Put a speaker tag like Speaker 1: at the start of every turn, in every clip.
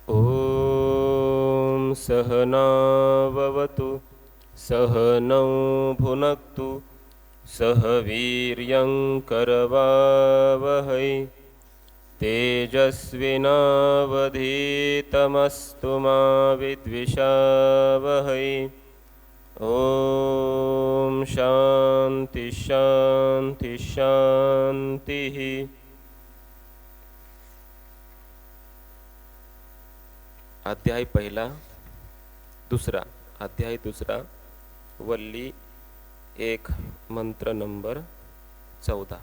Speaker 1: ॐ सहनाववतु सहनौ भुनक्तु सह वीर्यं करवावहै तेजस्विनावधीतमस्तु मा विद्विषावहै। ॐ शान्ति शान्ति शान्तिः। अध्याय पहिला अध्याय दुसरा वल्ली 1 मंत्र नंबर 14।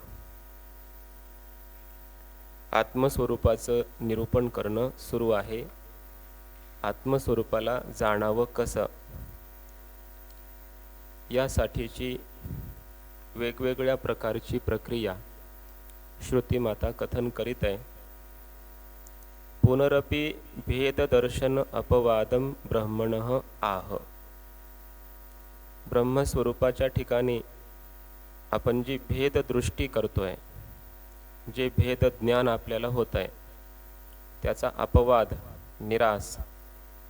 Speaker 1: आत्मस्वरूपाचं निरूपण करणं सुरू आहे। आत्मस्वरूपाला जाणावं कसं यासाठीची वेगवेगळ्या प्रकारची प्रक्रिया श्रुतिमाता कथन करीत आहे। पुनरपि भेददर्शन अपवादम ब्रह्मणः आह। ब्रह्मस्वरूपाच्या ठिकाणी आपण जी भेददृष्टी करतोय, जे भेद ज्ञान आपल्याला होत आहे, त्याचा अपवाद निरास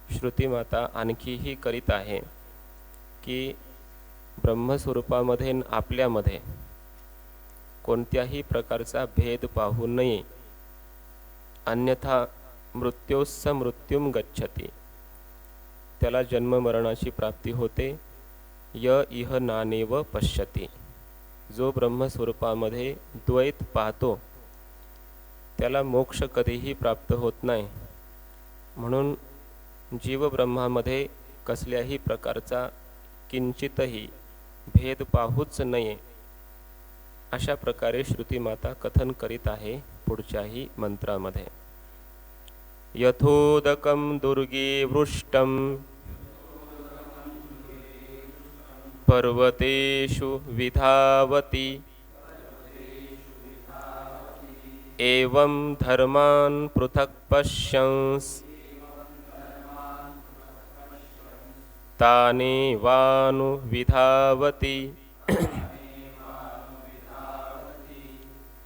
Speaker 1: श्रुतिमाता आणखीही करीत आहे की ब्रह्मस्वरूपामध्ये आपल्यामध्ये कोणत्याही प्रकारचा भेद पाहू नये, अन्यथा मृत्योस्स मृत्युम गच्छति, त्याला जन्ममरणाची प्राप्ती होते। य इह नानेव पश्यति, जो ब्रह्मस्वरूपामध्ये द्वैत पाहतो त्याला मोक्ष कधीही प्राप्त होत नाही। म्हणून जीवब्रह्मामध्ये कसल्याही प्रकारचा किंचितही भेद पाहूच नये, अशा प्रकारे श्रुतिमाता कथन करीत आहे पुढच्याही मंत्रामध्ये। यथोदकं दुर्गे वृष्टं पर्वतेषु विधावति, एवं धर्मान् पृथक् पश्यन्स् तानेवानुविधावति।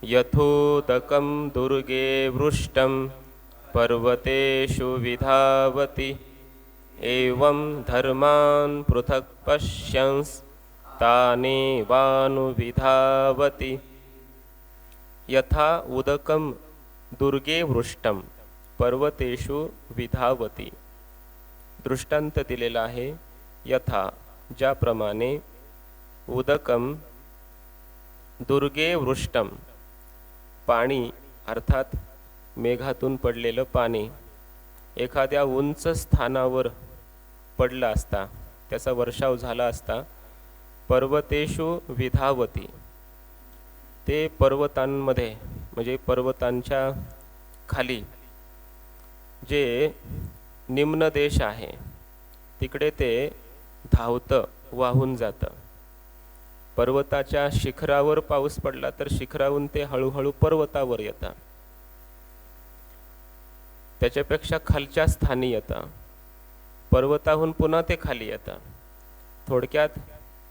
Speaker 1: यथोदकं दुर्गे वृष्टं पर्वतेषु विधावति, एवं धर्मान् पृथक् पश्यन्स् तानेवानुविधावति। यथा उदकं दुर्गे वृष्टं पर्वतेषु विधावति, दृष्टांत दिलेला आहे। यथा ज्याप्रमाणे उदकं दुर्गे वृष्टं, पाणी अर्थात मेघातून पडलेलं पाणी एखाद्या उंच स्थानावर पडला असता, त्याचा वर्षाव झाला असता, पर्वतेषु विधावती, ते पर्वतांमध्ये म्हणजे पर्वतांच्या खाली जे निम्न देश आहे तिकडे ते धावतं, वाहून जातं। पर्वताच्या शिखरावर पाऊस पडला तर शिखरावरून ते हळूहळू पर्वतावर येतं, त्याच्यापेक्षा खालच्या स्थानी येतं, पर्वताहून पुन्हा ते खाली येतं। थोडक्यात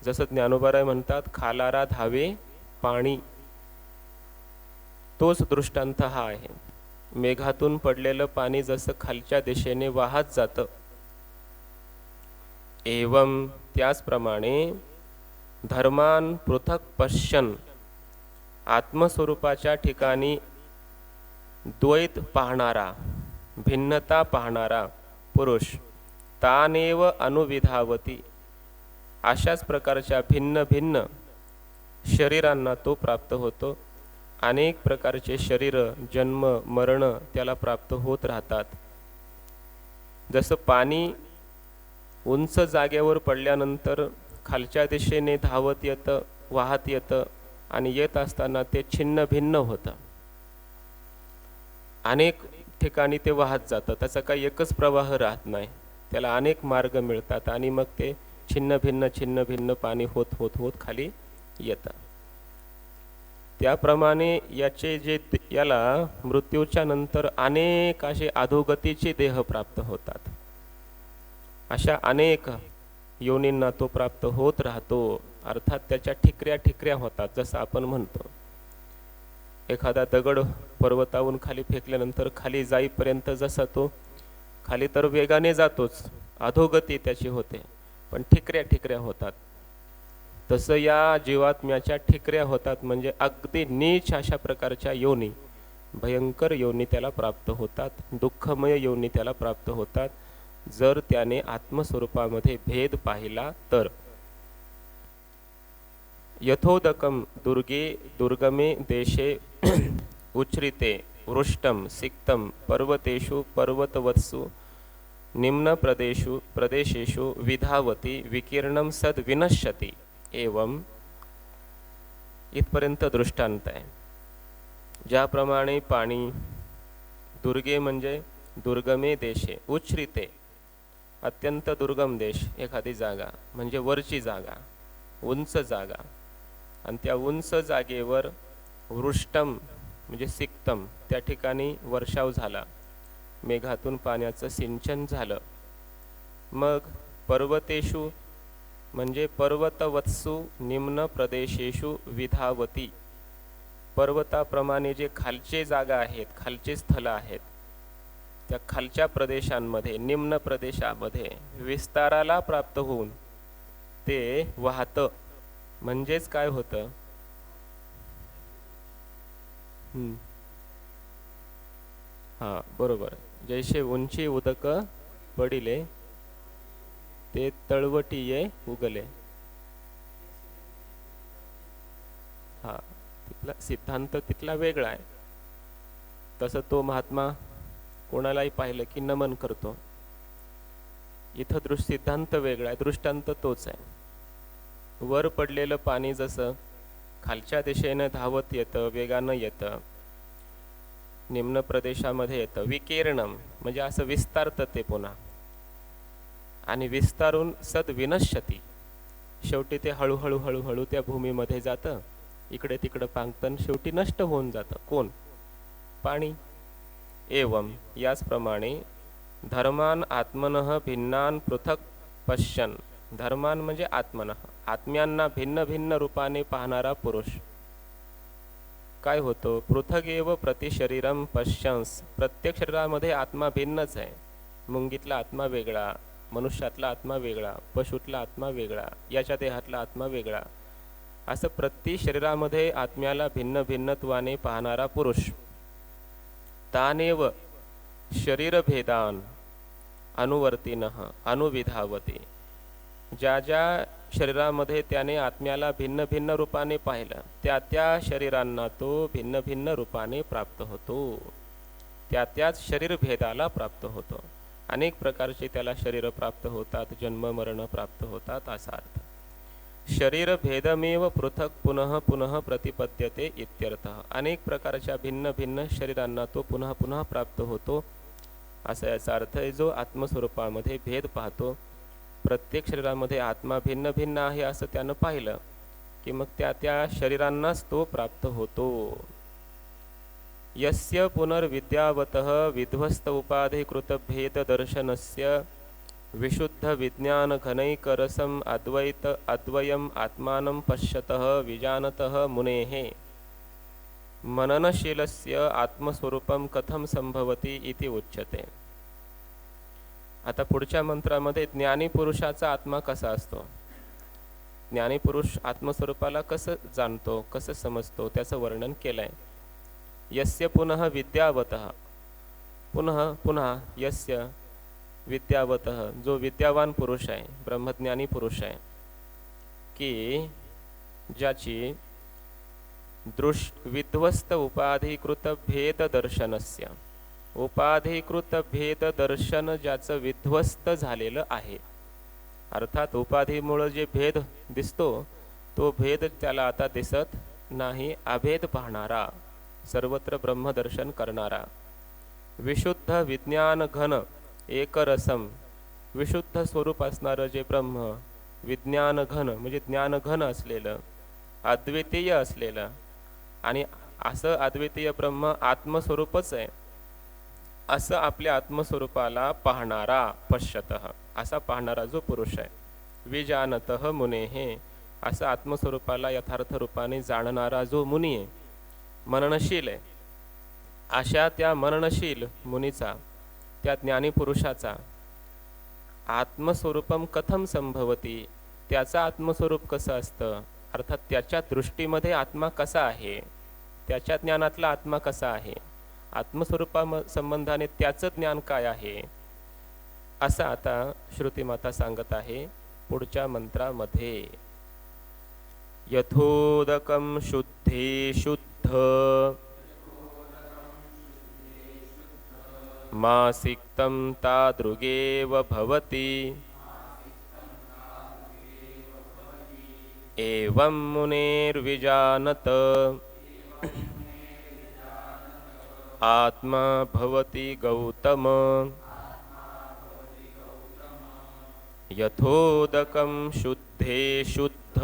Speaker 1: जसं ज्ञानोबाराय म्हणतात, खालारा धावे पाणी, तोच दृष्टांत हा आहे। मेघातून पडलेलं पाणी जसं खालच्या दिशेने वाहत जातं, एवं त्याचप्रमाणे धर्मान पृथक पश्यन, आत्मस्वरूपाच्या ठिकाणी द्वैत पाहणारा, भिन्नता पाहणारा पुरुष तानेव अनुविधावती, अशाच प्रकारच्या भिन्न भिन्न शरीरांना तो प्राप्त होतो। अनेक प्रकारचे शरीर, जन्म मरण त्याला प्राप्त होत राहतात। जसं पाणी उंच जागेवर पडल्यानंतर खालच्या दिशेने धावत येतं, वाहत येतं, आणि येत असताना ते छिन्न भिन्न होतं, अनेक ठिकाणी ते वाहत जातं, त्याचा काही एकच प्रवाह राहत नाही, त्याला अनेक मार्ग मिळतात आणि मग ते छिन्न भिन्न पाणी होत होत होत खाली येतं। त्याप्रमाणे याचे जे याला मृत्यूच्या नंतर अनेक असे अधोगतीचे देह प्राप्त होतात। अशा अनेक योनींना तो प्राप्त होत राहतो, अर्थात त्याच्या ठिकऱ्या ठिकऱ्या होतात। जसं आपण म्हणतो एखादा दगड पर्वतावरून खाली फेकल्यानंतर खाली जाईपर्यंत जसा तो खाली तर वेगाने जातोच, अधोगती त्याची होते, पण ठिकऱ्या ठिकऱ्या होतात. तसं या जीवात्म्याच्या ठिकऱ्या होतात, म्हणजे अगदी नीच अशा प्रकारच्या योनी, भयंकर योनी त्याला प्राप्त होतात, दुःखमय योनी त्याला प्राप्त होतात, जर त्याने आत्मस्वरूपामध्ये भेद पाहिला तर. यथोदकम दुर्गमे देशे उच्छ्रिते वृष्टम सिक्तम पर्वतेषु पर्वतवत्सु निम्न प्रदेशेषु विधावती विकीर्णम सद विनश्यति. एवं इथपर्यंत दृष्टांत आहे. ज्याप्रमाणे पाणी दुर्गे म्हणजे दुर्गमे देशे, उच्छ्रिते अत्यंत दुर्गम देश, एखादी जागा म्हणजे वरची जागा, उंच जागा, आणि त्या उंच जागेवर वृष्टम म्हणजे सिक्तम, त्या ठिकाणी वर्षाव झाला, मेघातून पाण्याचं सिंचन झालं. मग पर्वतेषु म्हणजे पर्वतवत्सु निम्न प्रदेशेषु विधावती, पर्वताप्रमाणे जे खालचे जागा आहेत, खालचे स्थल आहेत, त्या खालच्या प्रदेशांमध्ये, निम्न प्रदेशामध्ये विस्ताराला प्राप्त होऊन ते वाहतं. म्हणजेच काय होतं, हा बरोबर, जैसे उंची उदक पडिले ते तळवटी ये उगले. हा, तिथला सिद्धांत तिथला वेगळा आहे. तसं तो महात्मा कोणालाही पाहिलं की नमन करतो. इथं सिद्धांत वेगळा आहे, दृष्टांत तोच आहे. वर पडलेलं पाणी जसं खालच्या दिशेनं धावत येतं, वेगानं येतं, निम्न प्रदेशामध्ये येतं, विकीर्णम म्हणजे असं विस्तारतं ते पुन्हा, आणि विस्तारून सद विनश्यती, शेवटी ते हळूहळू हळूहळू त्या भूमीमध्ये जातं, इकडे तिकडं पांगतं, शेवटी नष्ट होऊन जातं. कोण? पाणी. एवं याचप्रमाणे धर्मान आत्मनः भिन्नान पृथक पश्यन, धर्मान म्हणजे आत्मनः, आत्म्यांना भिन्न भिन्न रूपाने पाहणारा पुरुष काय होतो, पृथक एव प्रति शरीरम पश्यंस, प्रत्येक शरीरामध्ये आत्मा भिन्नच आहे. मुंगीतला आत्मा वेगळा, मनुष्यातला आत्मा वेगळा, पशुतला आत्मा वेगळा, याच्या देहातला आत्मा वेगळा, असं प्रति शरीरामध्ये आत्म्याला भिन्न भिन्नत्वाने पाहणारा पुरुष. तानेव शरीरभेदान अनुवर्तिनः अनुविधावती, ज्या ज्या शरीरामध्ये त्याने आत्म्याला भिन्न भिन्न रूपाने पाहिलं, त्या त्या शरीरांना तो भिन्न भिन्न रूपाने प्राप्त होतो, त्या त्याच शरीरभेदाला प्राप्त होतो. अनेक प्रकारचे त्याला शरीर प्राप्त होतात, जन्म मरण प्राप्त होतात, असा अर्थ. शरीरभेदमेव पृथक पुनः पुनः प्रतिपद्यते इत्यर्थः, अनेक प्रकारच्या भिन्न भिन्न शरीरांना तो पुन्हा पुन्हा प्राप्त होतो, असा याचा अर्थ आहे. जो आत्मस्वरूपामध्ये भेद पाहतो, प्रत्येक शरीरामध्ये आत्मा भिन्न भिन्न आहे असं त्यानं पाहिलं की मग त्या त्या शरीरांनाच तो प्राप्त होतो. यस्य पुनर्विद्यावतः विध्वस्त उपाधिकृत भेद दर्शनस्य विशुद्ध विज्ञान घनैकरसम अद्वैत अद्वयम आत्मानं पश्यतः विजानतः मुनेः मननशीलस्य आत्मस्वरूपम कथम संभवति इति उच्यते. आता पुढच्या मंत्रामध्ये ज्ञानी पुरुषाचा आत्मा कसा असतो, ज्ञानी पुरुष आत्मस्वरूपाला कसं जाणतो, कसं समजतो, त्याचं वर्णन केलंय. यस्य पुनः विद्यावतः, पुनः पुन्हा यस्य विद्यावतः, जो विद्यावान पुरुष आहे, ब्रह्मज्ञानी पुरुष आहे, की ज्याची विध्वस्त उपाधिकृत भेद दर्शनस्य, उपाधिकृत भेद दर्शन ज्याचं विध्वस्त झालेलं आहे, अर्थात उपाधीमुळे जे भेद दिसतो तो भेद त्याला आता दिसत नाही, अभेद पाहणारा, सर्वत्र ब्रह्मदर्शन करणारा. विशुद्ध विज्ञान घन एकरसम, विशुद्ध स्वरूप असणारं जे ब्रह्म, विज्ञान घन म्हणजे ज्ञान घन असलेलं, अद्वितीय असलेलं, आणि असं अद्वितीय ब्रह्म आत्मस्वरूपच आहे असं आपल्या आत्मस्वरूपाला पाहणारा, पश्यतः असा पाहणारा जो पुरुष आहे. विजानतः मुनेः, असं आत्मस्वरूपाला यथार्थ रूपाने जाणणारा जो मुनी आहे, मननशील आहे, अशा त्या मननशील मुनीचा त्या ज्ञानीपुरुषाचा आत्मस्वरूपम कथम संभवती, त्याचं आत्मस्वरूप कसं असतं, अर्थात त्याच्या दृष्टीमध्ये आत्मा कसा आहे, त्याच्या ज्ञानातला आत्मा कसा आहे, आत्मस्वरूपा संबंधाने त्याचं ज्ञान काय आहे, असं आता श्रुतिमाता सांगत आहे पुढच्या मंत्रामध्ये. यथोदकं शुद्धे शुद्ध मासिक्तं तादृगेव भवति एवं मुनेर्विजानत आत्मा भवति गौतम यथोदकं शुद्धे शुद्ध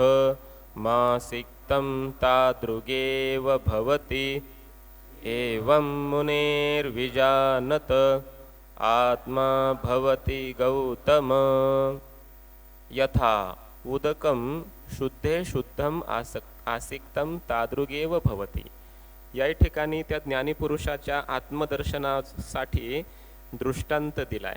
Speaker 1: मासिक्तं तादृगेव भवति एवं मुनेर्विजानत आत्मा भवति गौतम. यथा उदकं शुद्धे शुद्धम आसिक्तं तादृगेव भवति. या ठिकाणी त्या ज्ञानीपुरुषाच्या आत्मदर्शनासाठी दृष्टांत दिलाय.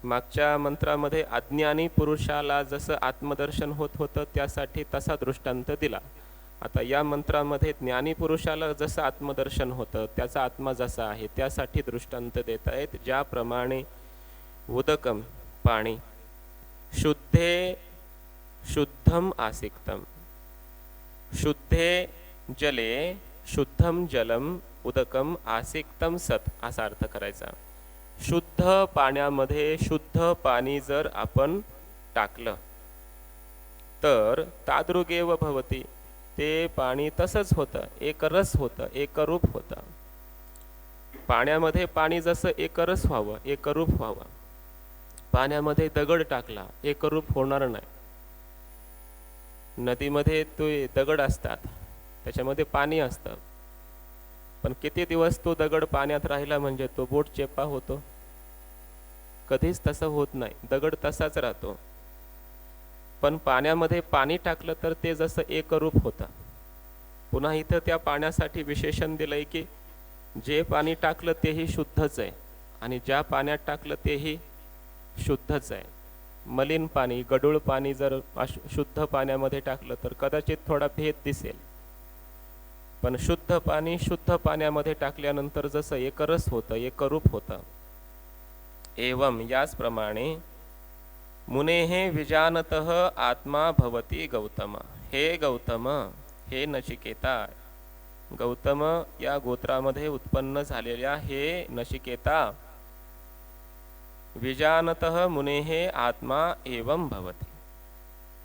Speaker 1: मागच्या मंत्रामध्ये अज्ञानी पुरुषाला जसं आत्मदर्शन होत होतं त्यासाठी तसा दृष्टांत दिला. आता या मंत्रामध्ये ज्ञानी पुरुषाला जसं आत्मदर्शन होतं, त्याचा आत्मा जसा आहे त्यासाठी दृष्टांत देत आहेत. ज्याप्रमाणे उदकम पाणी, शुद्धे शुद्धम आसिक्तम, शुद्धे जले शुद्धम जलम उदकम आसिक्तम सत असा अर्थ करायचा. शुद्ध पाण्यामध्ये शुद्ध पाणी जर आपण टाकलं तर तादृगेव भवती, ते पाणी तसंच होतं, एकरस होतं, एकरूप होतं. पाण्यामध्ये पाणी जसं एकरस व्हावं, एकरूप व्हावं, पाण्यामध्ये दगड टाकला एकरूप होणार नाही. नदीमध्ये तो दगड असतात, त्याच्यामध्ये पाणी असतं, पण किती दिवस तो दगड पाण्यात राहिला म्हणजे तो बोट चेपा होतो? कधीच तसं होत नाही, दगड तसाच राहतो. पण पाण्यामध्ये पाणी टाकलं तर ते जसं एकरूप होतं. पुन्हा इथं त्या पाण्यासाठी विशेषण दिलंय की जे पाणी टाकलं तेही शुद्धच आहे आणि ज्या पाण्यात टाकलं तेही शुद्धच आहे. मलिन पाणी, गढूळ पाणी जर शुद्ध पाण्यामध्ये टाकलं तर कदाचित थोडा भेद दिसेल, पण शुद्ध पाणी शुद्ध पाण्यामध्ये टाकल्यानंतर जसं एकरस होतं, एकरूप होतं. एवं याचप्रमाणे मुनेहे विजानतः आत्मा भवति गौतम. हे गौतम, हे नचिकेता, गौतम या गोत्रामध्ये उत्पन्न झालेल्या हे नचिकेता, विजानतः मुनेहे आत्मा एवं भवति.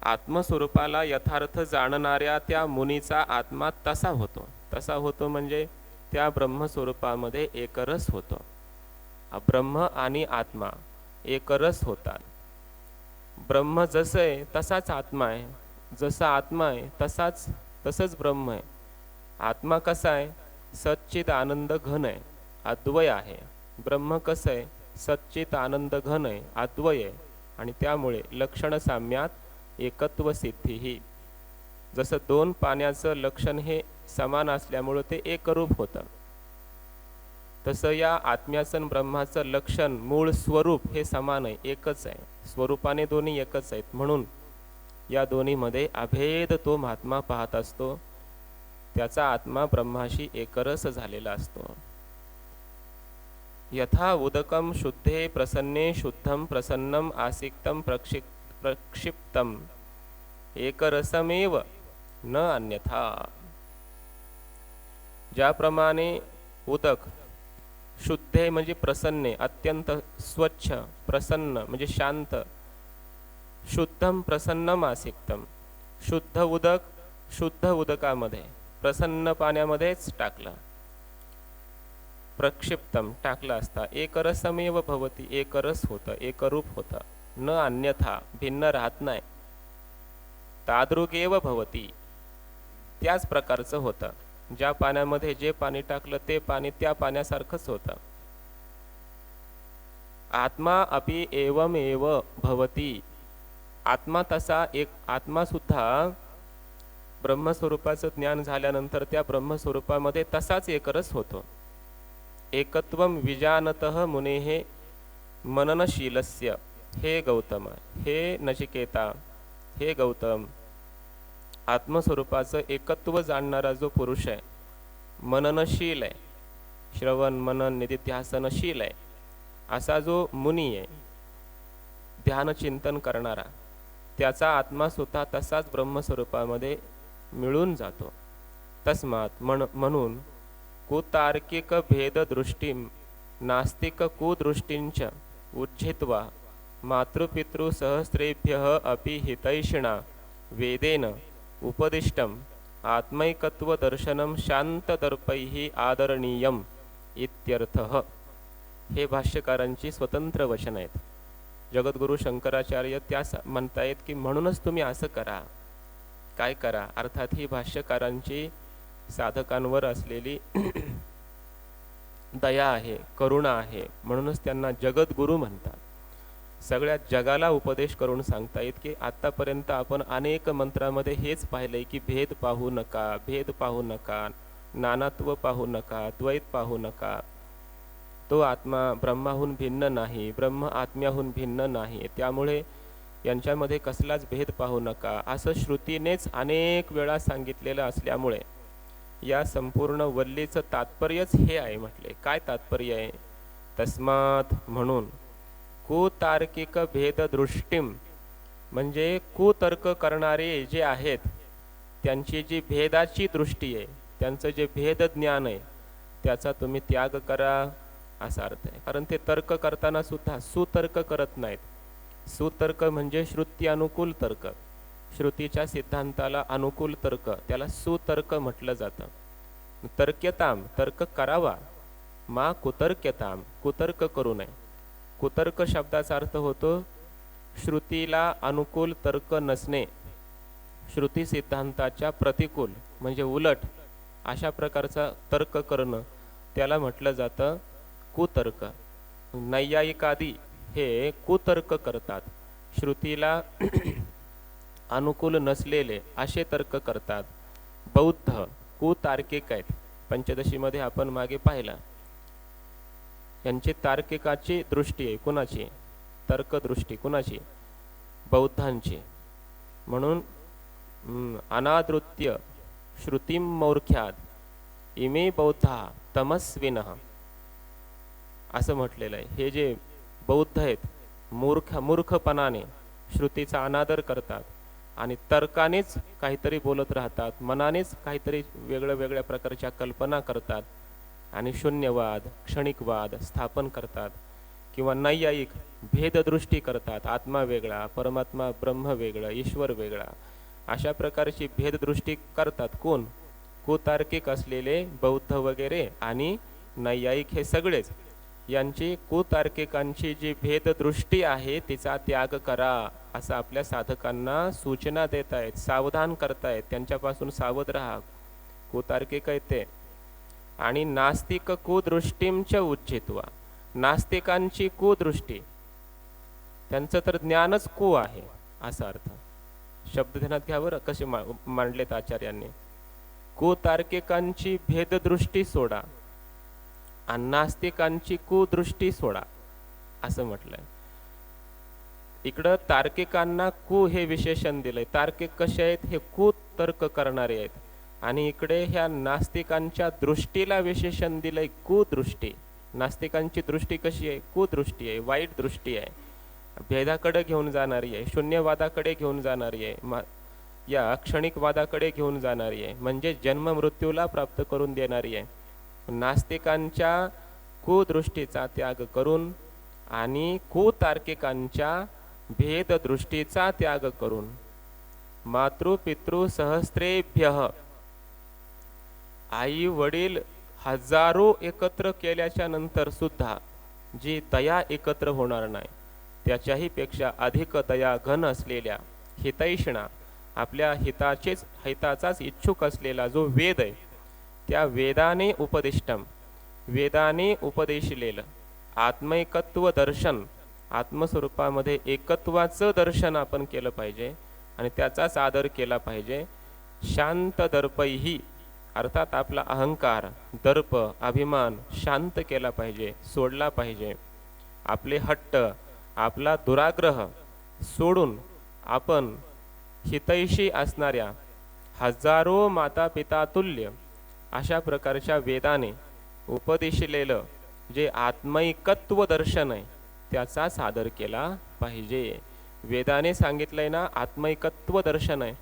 Speaker 1: आत्मस्वरूपाला यथार्थ जाणणाऱ्या त्या मुनीचा आत्मा तसा होतो. तसा होतो म्हणजे त्या ब्रह्मस्वरूपामध्ये एकरस होतो. ब्रह्म आणि आत्मा एकरस होतात. ब्रह्म जसं आहे तसाच आत्मा आहे, जसा आत्मा आहे तसंच ब्रह्म आहे. आत्मा कसा आहे? सच्चित आनंद घन आहे, अद्वय आहे. ब्रह्म कसं आहे? सच्चित आनंद घन आहे, अद्वय आहे. आणि त्यामुळे लक्षण साम्यात एकत्व सिद्धीही, जसं दोन पाण्याचं लक्षण हे समान असल्यामुळे ते एकरूप होतं, तसं या आत्म्याचं ब्रह्माचं लक्षण मूळ स्वरूप हे समान आहे, एकच आहे. स्वरूपाने दोन्ही एकच आहेत, म्हणून या दोन्हीमध्ये अभेद तो महात्मा पाहत असतो. त्याचा आत्मा ब्रह्माशी एकरस झालेला असतो. यथा उदकम शुद्धे प्रसन्ने शुद्धम प्रसन्नम आसिक्तम प्रक्षिप्तम एकरसमेव न अन्यथा. ज्याप्रमाणे उदक शुद्धे म्हणजे प्रसन्ने, अत्यंत स्वच्छ, प्रसन्न म्हणजे शांत, शुद्धम प्रसन्नम आसिक्तम, शुद्ध उदक शुद्ध उदकामध्ये प्रसन्न पाण्यामध्येच टाकलं, प्रक्षिप्तम टाकलं असता एकरसमेव भवती, एकरस होतं, एकरूप होतं, न अन्यथा भिन्न राहत नाही. तादृगेव भवती, त्याच प्रकारचं होतं. ज्या पाण्यामध्ये जे पाणी टाकलं ते पाणी त्या पाण्यासारखंच होतं. आत्मा अपि एवमेव भवती. आत्मा तसा एक, आत्मा सुद्धा ब्रह्मस्वरूपाचं ज्ञान झाल्यानंतर त्या ब्रह्मस्वरूपामध्ये तसाच एकरस होतो. एकत्वम विजानतः मुनेहे मननशीलस्य, हे गौतम, हे नचिकेता, हे गौतम, आत्मस्वरूपाचं एकत्व जाणणारा जो पुरुष आहे, मननशील आहे, श्रवण मनन निधिध्यासनशील आहे, असा जो मुनी आहे, ध्यानचिंतन करणारा, त्याचा आत्मा सुद्धा तसाच ब्रह्मस्वरूपामध्ये मिळून जातो. तस्मात म्हणून कुतार्किक भेददृष्टीं नास्तिक कुदृष्टींच उज्झित्वा मातृपितृसहस्रेभ्यः अपि हितैषिणा वेदेन उपदिष्टम आत्मैकत्वदर्शनं शांतदर्पैः आदरणीयम इत्यर्थः. हे भाष्यकारांची स्वतंत्र वचन आहेत. जगद्गुरु शंकराचार्य त्या म्हणतायत की म्हणूनच तुम्ही असं करा. काय करा? अर्थात ही भाष्यकारांची साधकांवर असलेली दया आहे, करुणा आहे, म्हणूनच त्यांना जगद्गुरु म्हणतात. सगळ्या जगाला उपदेश करून सांगतायत की आतापर्यंत आपण अनेक मंत्रामध्ये हेच पाहिलंय की भेद पाहू नका, भेद पाहू नका, नानात्व पाहू नका, द्वैत पाहू नका, तो आत्मा ब्रह्माहून भिन्न नाही, ब्रह्म आत्म्याहून भिन्न नाही, त्यामुळे यांच्यामध्ये कसलाच भेद पाहू नका, असं श्रुतीनेच अनेक वेळा सांगितलेलं असल्यामुळे या संपूर्ण वल्लीचं तात्पर्यच हे आहे. म्हटले काय तात्पर्य आहे? तस्मात म्हणून कुतार्किक भेददृष्टीम, म्हणजे कुतर्क करणारे जे आहेत त्यांची जी भेदाची दृष्टी आहे, त्यांचं जे भेद ज्ञान आहे, त्याचा तुम्ही त्याग करा, असा अर्थ आहे. कारण ते तर्क करताना सुद्धा सुतर्क करत नाहीत. सुतर्क म्हणजे श्रुती अनुकूल तर्क, श्रुतीच्या सिद्धांताला अनुकूल तर्क, त्याला सुतर्क म्हटलं जातं. तर्क्यताम, तर्क करावा, मा कुतर्क्यताम, कुतर्क करू नये. कुतर्क शब्दाचा अर्थ होतो श्रुतीला अनुकूल तर्क नसणे, श्रुती सिद्धांताच्या प्रतिकूल म्हणजे उलट अशा प्रकारचा तर्क करणं, त्याला म्हटलं जातं कुतर्क. नैयायिकादी हे कुतर्क करतात, श्रुतीला अनुकूल नसलेले असे तर्क करतात. बौद्ध कुतार्किक आहेत. पंचदशीमध्ये आपण मागे पाहिला, यांची तार्किकाची दृष्टी आहे. कुणाची? तर्कदृष्टी. कुणाची? बौद्धांची. म्हणून अनादृत्य श्रुतीं मौर्ख्यात इमे बौद्धा तमस्विनः असं म्हटलेलं आहे. हे जे बौद्ध आहेत मूर्खपणाने श्रुतीचा अनादर करतात आणि तर्कानेच काहीतरी बोलत राहतात, मनानेच काहीतरी वेगळ्या प्रकारच्या कल्पना करतात आणि शून्यवाद क्षणिकवाद स्थापन करतात, किंवा नैयायिक भेददृष्टी करतात, आत्मा वेगळा, परमात्मा ब्रह्म वेगळं, ईश्वर वेगळा, अशा प्रकारची भेददृष्टी करतात. कोण? कुतार्किक असलेले बौद्ध वगैरे आणि नैयायिक हे सगळेच. यांची कुतार्किकांची जी भेददृष्टी आहे तिचा त्याग करा, असं आपल्या साधकांना सूचना देत आहेत, सावधान करतायत. त्यांच्यापासून सावध राहा. कुतार्किक आहेत ते. आणि नास्तिक कुदृष्टींच उज्जित्वा, नास्तिकांची कुदृष्टी, त्यांचं तर ज्ञानच कु आहे असा अर्थ. शब्द ध्यानात घ्यावर कसे मांडलेत आचार्यांनी. कुतार्किकांची भेददृष्टी सोडा आणि नास्तिकांची कुदृष्टी सोडा असं म्हटलंय. इकडं तार्किकांना कु हे विशेषण दिलंय. तार्किक कसे आहेत? हे कुतर्क करणारे आहेत. आणि इकडे ह्या नास्तिकांच्या दृष्टीला विशेषण दिलंय कुदृष्टी. नास्तिकांची दृष्टी कशी आहे? कुदृष्टी आहे, वाईट दृष्टी आहे, भेदाकडे घेऊन जाणारी आहे, शून्यवादाकडे घेऊन जाणारी आहे, या क्षणिकवादाकडे घेऊन जाणारी आहे, म्हणजे जन्म मृत्यूला प्राप्त करून देणारी आहे. नास्तिकांच्या कुदृष्टीचा त्याग करून आणि कुतार्किकांच्या भेददृष्टीचा त्याग करून मातृपितृ सहस्रेभ्यः, आई वडील हजारो एकत्र केल्याच्या नंतर सुद्धा जी दया एकत्र होणार नाही, त्याच्याही पेक्षा अधिक दया घन असलेल्या हितैषणा, आपल्या हिताचाच इच्छुक असलेला जो वेद आहे, त्या वेदाने उपदिष्टम, वेदाने उपदेशलेलं आत्मैकत्व दर्शन, आत्मस्वरूपामध्ये एकत्वाचं दर्शन आपण केलं पाहिजे आणि त्याचाच आदर केला पाहिजे. शांत दर्पैही, अर्थात आपला अहंकार, दर्प, अभिमान शांत केला पाहिजे, सोडला पाहिजे. आपले हट्ट, आपला दुराग्रह सोडून आपण हितैषी असणाऱ्या हजारो माता पिता तुल्य अशा प्रकारच्या वेदाने उपदेशिलेलं जे आत्मैकत्व दर्शन आहे त्याचा सादर केला पाहिजे. वेदाने सांगितलंय ना आत्मैकत्व दर्शन आहे,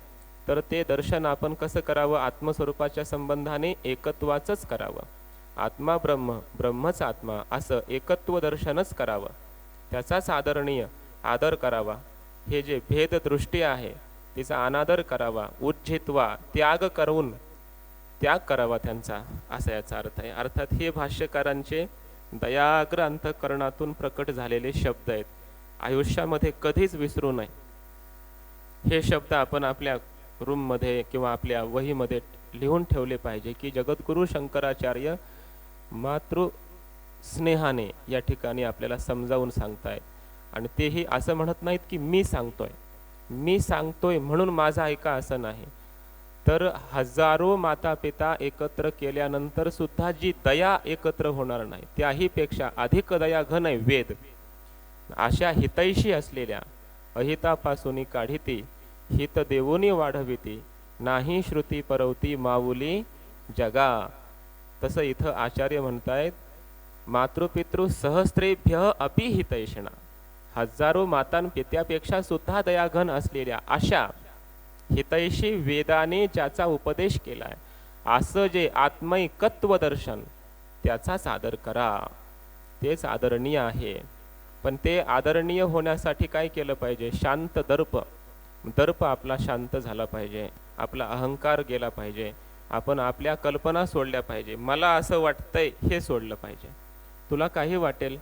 Speaker 1: तर ते दर्शन आपण कसं करावं? आत्मस्वरूपाच्या संबंधाने एकत्वाचंच करावं. आत्मा ब्रह्म, ब्रह्मच आत्मा असं एकत्व दर्शनच करावं. त्याचाच आदरणीय आदर करावा. हे जे भेददृष्टी आहे तिचा अनादर करावा. उज्झित्वा त्याग करून त्याग करावा त्यांचा, असा याचा अर्थ आहे. अर्थात हे भाष्यकारांचे दयाग्र अंतःकरणातून प्रकट झालेले शब्द आहेत. आयुष्यामध्ये कधीच विसरू नये. हे शब्द आपण आपल्या रूममध्ये किंवा आपल्या वहीमध्ये लिहून ठेवले पाहिजे की जगद्गुरु शंकराचार्य मातृ स्नेहाने या ठिकाणी आपल्याला समजावून सांगतायत. आणि तेही असं म्हणत नाहीत की मी सांगतोय म्हणून माझं ऐका, असं नाही. तर हजारो माता पिता एकत्र केल्यानंतर सुद्धा जी दया एकत्र होणार नाही, त्याही पेक्षा अधिक दया घन आहे वेद. अशा हितैषी असलेल्या अहितापासून काढिती, हित देवोनी वाढविती, नाही श्रुती परवती माऊली जगा. तसं इथं आचार्य म्हणतायत मातृपितृ सहस्रेभ्य अपि हितैषिणा. हजारो मातांपित्यापेक्षा सुद्धा दयाघन असलेल्या अशा हितैषी वेदाने ज्याचा उपदेश केलाय असं जे आत्मैकत्व दर्शन त्याचाच आदर करा. तेच आदरणीय आहे. पण ते आदरणीय होण्यासाठी काय केलं पाहिजे? शांत दर्प आपला शांत झाला पाहिजे. आपला अहंकार गेला पाहिजे. आपण आपल्या कल्पना सोडल्या पाहिजे. मला असं वाटतंय हे सोडलं पाहिजे. तुला काही वाटेल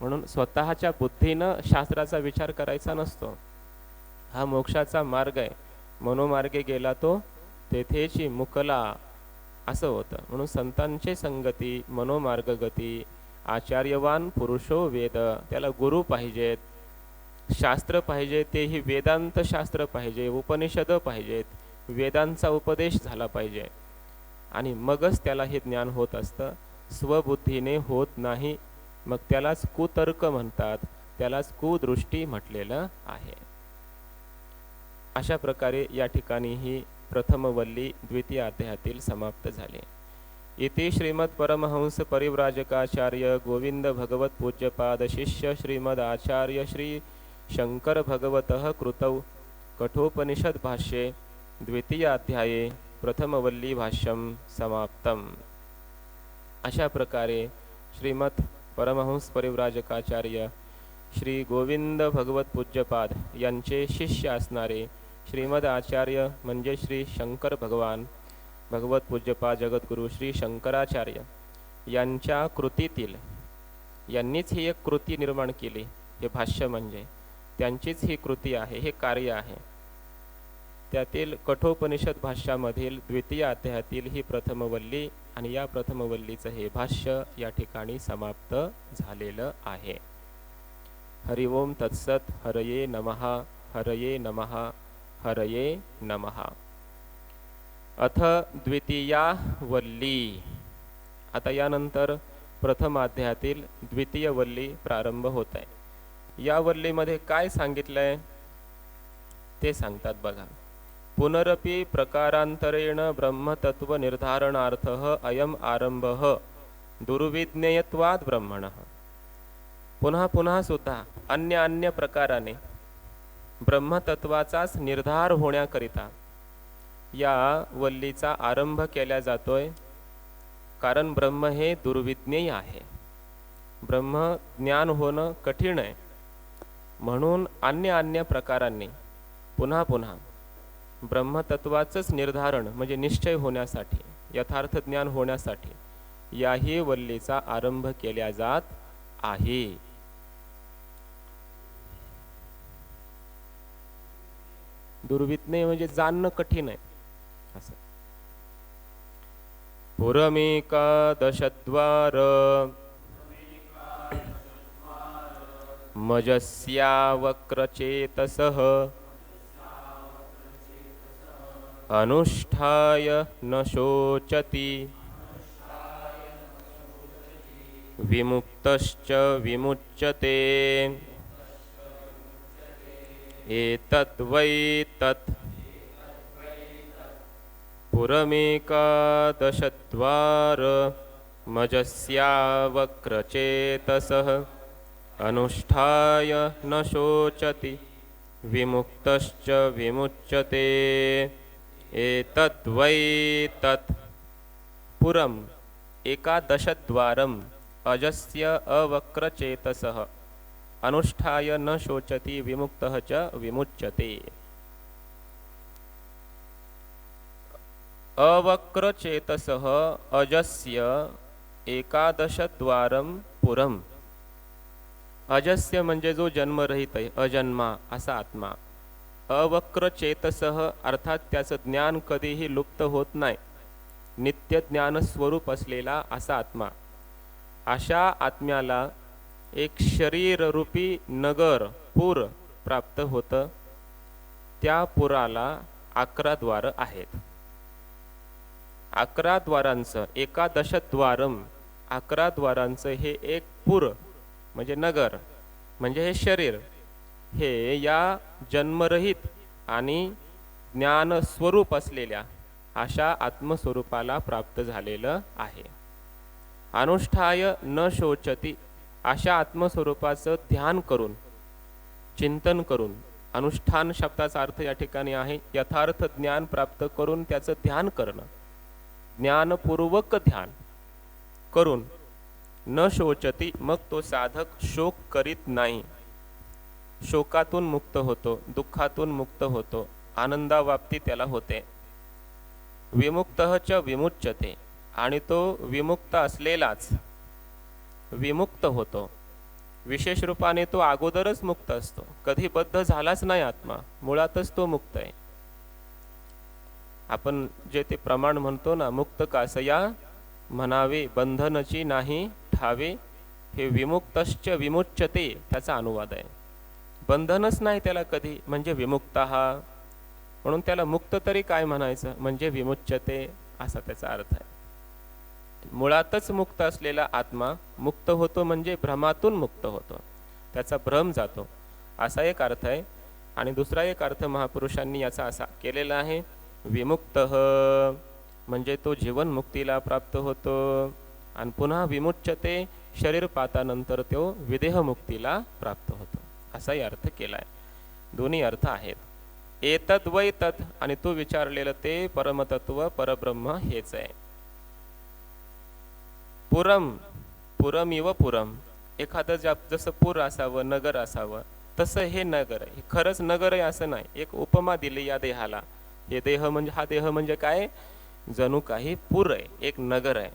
Speaker 1: म्हणून स्वतःच्या बुद्धीनं शास्त्राचा विचार करायचा नसतो. हा मोक्षाचा मार्ग आहे. मनोमार्गे गेला तो तेथेची मुकला, असं होतं. म्हणून संतांचे संगती मनोमार्ग गती. आचार्यवान पुरुषो वेद. त्याला गुरु पाहिजेत, शास्त्र पाहिजे, तेही वेदांत शास्त्र पाहिजे, उपनिषद पाहिजेत, वेदांचा उपदेश झाला पाहिजे. आणि मगच त्याला हे ज्ञान होत असतं. स्वबुद्धीने होत नाही. मग त्यालाच कुतर्क म्हणतात, त्यालाच कुदृष्टी म्हटलेलं आहे. अशा प्रकारे या ठिकाणी ही प्रथम वल्ली द्वितीय अध्यायातील समाप्त झाली. इति श्रीमद परमहंस परिव्राजकाचार्य गोविंद भगवत पूज्यपाद शिष्य श्रीमद आचार्य श्री शंकर भगवतः कृतौ कठोपनिषद भाष्ये द्वितीय अध्याये प्रथमवल्ली भाष्यम समाप्तम. अशा प्रकारे श्रीमद परमहंस परिव्राजकाचार्य श्री गोविंद भगवत पूज्यपाद यांचे शिष्य असणारे श्रीमद आचार्य म्हणजे श्री शंकर भगवान भगवत पूज्यपाद जगद्गुरु श्री शंकराचार्य यांच्या कृतीतील, यांनीच ही एक कृती निर्माण केली. हे भाष्य म्हणजे त्यांचीच ही कृती आहे, हे कार्य आहे. त्यातील कठोपनिषद भाष्यामधील द्वितीय अध्यायातील ही प्रथमवल्ली आणि या प्रथमवल्लीचं हे भाष्य या ठिकाणी समाप्त झालेलं आहे. हरि ओम तत्सत. हरये नमः. हरये नमः. हरये नमः. अथ द्वितीया वल्ली. आता यानंतर प्रथम अध्यायातील द्वितीय वल्ली प्रारंभ होत आहे. या वल्लीमध्ये काय सांगितलंय ते सांगतात बघा. पुनरपि प्रकारांतरेण ब्रह्मतत्व निर्धारणार्थः अयम आरंभः दुर्विज्ञेयत्वाद ब्रह्मणः. पुन्हा पुन्हा सुद्धा अन्य प्रकाराने ब्रह्मतत्वाचाच निर्धार होण्याकरिता या वल्लीचा आरंभ केला जातोय. कारण ब्रह्म हे दुर्विज्ञेय आहे. ब्रह्म ज्ञान होणं कठीण आहे. म्हणून अन्य प्रकारांनी पुन्हा पुन्हा ब्रह्मतत्वाचंच निर्धारण म्हणजे निश्चय होण्यासाठी, यथार्थ ज्ञान होण्यासाठी याही वल्लीचा आरंभ केला जात आहे. दुर्विज्ञेय म्हणजे जाणणं कठीण आहे असं. पुरमेकादशद्वार मजस्या वक्रचेतसः अनुष्ठाय न शोचति विमुक्तश्च विमुच्यते एतद्वै तत् पुरमेकादशद्वार मजस्यावक्रचेतसः अनुष्ठाय न शोचति विमुक्तश्च विमुच्यते एतद्वै तत् पुरम एकादशद्वारम अजस्य अवक्रचेतसः अनुष्ठाय न शोचति विमुक्तः च विमुच्यते। अवक्रचेतसः अजस्य एकादशद्वारम पुरम। अजस्य म्हणजे जो जन्मरहित आहे, अजन्मा असा आत्मा। अवक्रचेतसः अर्थात त्याचं ज्ञान कधीही लुप्त होत नाही, नित्य ज्ञान स्वरूप असलेला असा आत्मा। अशा आत्म्याला एक शरीररूपी नगर पूर प्राप्त होतं। त्या पुराला 11 द्वार आहेत। 11 द्वारांचं एकादशद्वारम 11 द्वारांचं हे एक पुर म्हणजे नगर म्हणजे हे शरीर हे या जन्मरहित आणि ज्ञान स्वरूप असलेल्या अशा आत्मस्वरूपाला प्राप्त झालेलं आहे। अनुष्ठाय न शोचती अशा आत्मस्वरूपाचं ध्यान करून चिंतन करून, अनुष्ठान शब्दाचा अर्थ या ठिकाणी आहे यथार्थ ज्ञान प्राप्त करून त्याचं ध्यान करणं, ज्ञानपूर्वक ध्यान करून न शोचती मग तो साधक शोक करीत नाही, शोकातून मुक्त होतो, दुःखातून मुक्त होतो, आनंदावाप्ती त्याला होते। विमुक्तः च विमुच्यते आणि तो विमुक्त असलेलाच विमुक्त होतो। विशेष रूपाने तो अगोदरच मुक्त असतो, कधी बद्ध झालाच नाही आत्मा, मुळातच तो मुक्त आहे। आपण जे ते प्रमाण म्हणतो ना, मुक्त कासया म्हणावे बंधनची नाही ठावे, हे विमुक्तश्च विमुच्यते त्याचा अनुवाद आहे। बंधनच नाही त्याला कधी म्हणजे विमुक्त हा, म्हणून त्याला मुक्त तरी काय म्हणायचं म्हणजे विमुच्यते असा त्याचा अर्थ आहे। मुळातच मुक्त असलेला आत्मा मुक्त होतो म्हणजे भ्रमातून मुक्त होतो, त्याचा भ्रम जातो असा एक अर्थ आहे। आणि दुसरा एक अर्थ महापुरुषांनी याचा असा केलेला आहे, विमुक्तः म्हणजे तो जीवन मुक्तीला प्राप्त होतो आणि पुन्हा विमुच्यते शरीरपातानंतर तो विदेह मुक्तीला प्राप्त होतो असाही अर्थ केलाय। दोन्ही अर्थ आहेत। एतद् वै तत् आणि तू विचारलेलं ते परमतत्व परब्रह्म हेच आहे। पुरम पुरमिव पुरम, एखादं जसं पूर असावं नगर असावं तसं हे नगर आहे। खरंच नगर आहे असं नाही, एक उपमा दिली या देहाला। हे देह म्हणजे हा देह म्हणजे काय, जणू काही पूर आहे, एक नगर आहे।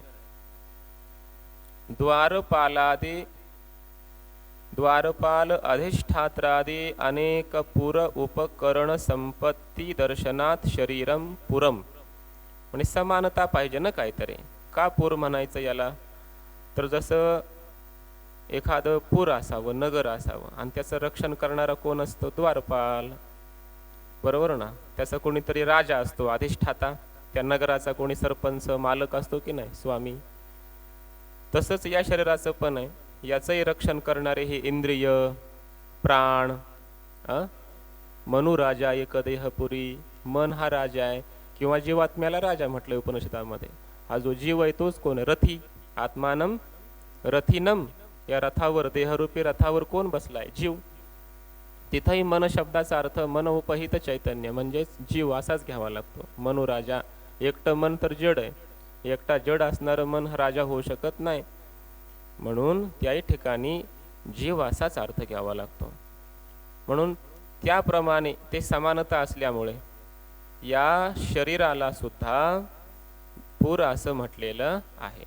Speaker 1: द्वारपाल अधिष्ठात्रादी अनेक पुर उपकरण संपत्ती दर्शनात शरीरम पुरम, म्हणजे समानता पाहिजे ना काहीतरी। का पूर म्हणायचं याला, तर जसं एखादं पूर असावं नगर असावं आणि त्याचं रक्षण करणारा कोण असतो, द्वारपाल, बरोबर ना। त्याचा कोणीतरी राजा असतो अधिष्ठाता, त्या नगराचा कोणी सरपंच मालक असतो की नाही, स्वामी। तसंच या शरीराचं पण आहे, याचंही रक्षण करणारे हे इंद्रिय प्राण। मनुराजा एक देहपुरी, मन हा राजा आहे किंवा जीवात्म्याला राजा म्हटलंय उपनिषदामध्ये। हा जो जीव आहे तोच कोण आहे, रथी। आत्मानम रथिनम, या रथावर देहरूपी रथावर कोण बसलाय, जीव। तिथंही मन शब्दाचा अर्थ मन उपहित चैतन्य म्हणजे जीव असाच घ्यावा लागतो। मनुराजा, एकटं मन तर जड आहे, एकटा जड असणारं मन राजा होऊ शकत नाही, म्हणून त्याही ठिकाणी जीव असाच अर्थ घ्यावा लागतो। म्हणून त्याप्रमाणे ते समानता असल्यामुळे या शरीराला सुद्धा पूर असं म्हटलेलं आहे।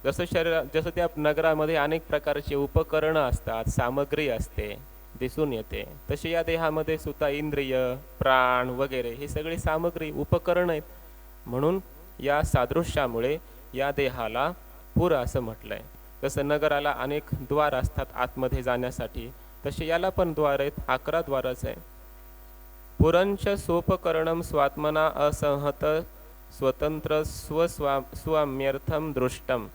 Speaker 1: जसं त्या नगरामध्ये अनेक प्रकारचे उपकरण असतात, सामग्री असते, दिसून येते, तशी या देहामध्ये सुद्धा इंद्रिय प्राण वगैरे ही सगळी सामग्री उपकरण आहेत। म्हणून या सादृश्यामुळे या देहाला पूर असं म्हटलंय। जसं नगराला अनेक द्वार असतात आतमध्ये जाण्यासाठी, तसे याला पण द्वार आहेत, 11 द्वारच आहे। पुरंच सोपकरणम स्वात्मना असंहत स्वतंत्र स्वाम्यर्थम दृष्टम,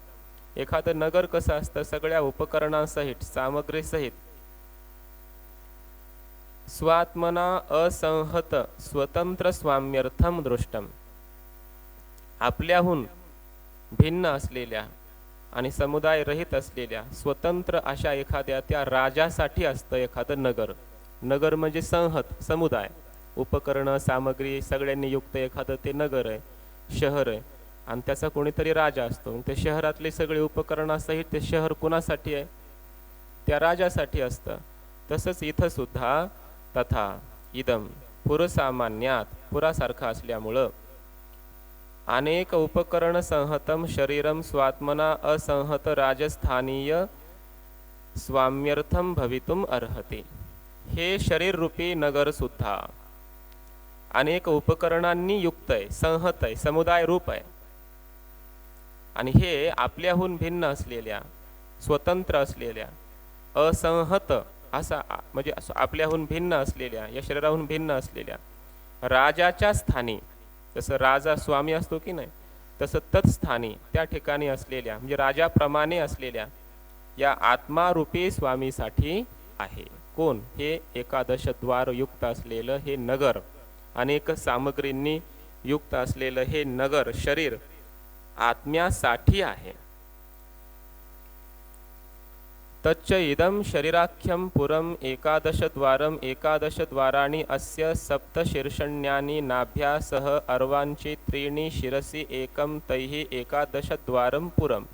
Speaker 1: एखादं नगर कसं असतं, सगळ्या उपकरणांसहित सामग्रीसहित स्वात्मना असंहत स्वतंत्र स्वाम्यर्थम दृष्टम, आपल्याहून भिन्न असलेल्या आणि समुदाय रहित असलेल्या स्वतंत्र अशा एखाद्या त्या राजासाठी असतं एखादं नगर. नगर म्हणजे संहत समुदाय, उपकरणं सामग्री सगळ्यांनी युक्त एखादं ते नगर आहे, शहर आहे. आणि त्याचा कोणीतरी राजा असतो. मग ते शहरातले सगळे उपकरणासहित ते शहर कुणासाठी आहे? त्या राजासाठी असतं. तसंच इथं सुद्धा तथा इदम पुरसामान्यात, पुरासारखं असल्यामुळं अनेक उपकरण संहतम शरीरम स्वात्मना असंहत राजस्थानीय स्वाम्यर्थम भवितुम अर्हते. हे शरीर रूपी नगर सुद्धा अनेक उपकरणांनी युक्त आहे, संहत आहे, समुदाय रूप आहे. आणि हे आपल्याहून भिन्न असलेल्या, स्वतंत्र असलेल्या, असंहत असा म्हणजे आपल्याहून भिन्न असलेल्या, या शरीराहून भिन्न असलेल्या राजाच्या स्थानी, जसं राजा स्वामी असतो की नाही, तसं तत्स्थानी त्या ठिकाणी असलेल्या म्हणजे राजाप्रमाणे असलेल्या या आत्मारूपी स्वामीसाठी आहे. कोण? हे एकादश द्वार युक्त असलेलं हे नगर, अनेक सामग्रींनी युक्त असलेलं हे नगर शरीर आत्म्यासाठी आहे. तच्च इदं शरीराख्यं पुरम एकादश द्वारम एकादश द्वाराणि अस्य सप्त शीर्षण्यानि नाभ्या सह अर्वांची त्रीणि शिरसी एकम तैहि एकादश द्वारम पुरम.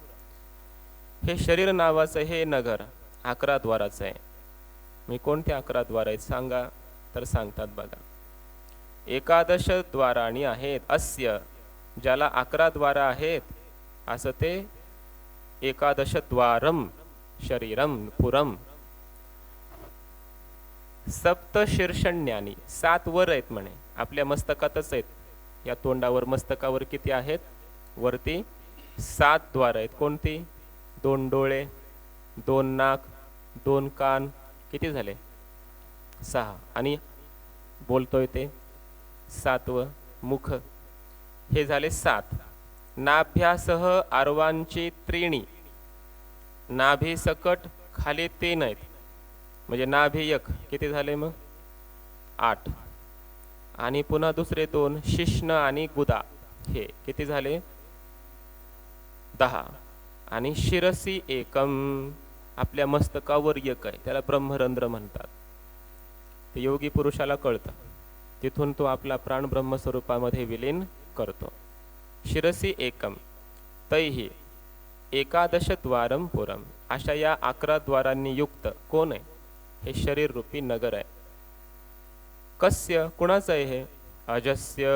Speaker 1: हे शरीर नावाचं हे नगर 11 द्वाराचं आहे. मी कोणते 11 द्वार आहेत सांगा तर सांगतात बघा. एकादश द्वाराणि आहेत, अस्य ज्याला 11 द्वार आहेत असं ते एकादश द्वारम शरीरम पुरम. सप्त शीर्षण्यानी 7 वर आहेत म्हणे, आपल्या मस्तकातच आहेत. या तोंडावर मस्तकावर किती आहेत? वरती 7 द्वार आहेत. कोणती? 2 डोळे, 2 नाक, 2 कान, किती झाले? 6. आणि बोलतोय ते 7वं मुख, हे झाले 7. नाभ्यासह आरवांची त्रीणी, नाभी सकट खाली 3 आहेत म्हणजे नाभी 1, किती झाले मग? 8. आणि पुन्हा दुसरे 2 शिश्न आणि गुदा, हे किती झाले? 10. आणि शिरसी एकम, आपल्या मस्तकावर 1 आहे, त्याला ब्रह्मरंध्र म्हणतात. ते योगी पुरुषाला कळतं, तिथून तो आपला प्राण ब्रह्मस्वरूपामध्ये विलीन करतो. शिरसी एकम तैहि एकादश द्वारम पुरम. अशा या 11 द्वारांनी युक्त कोण आहे? हे शरीर रूपी नगर आहे. कस्य, कुणाचं आहे हे? अजस्य,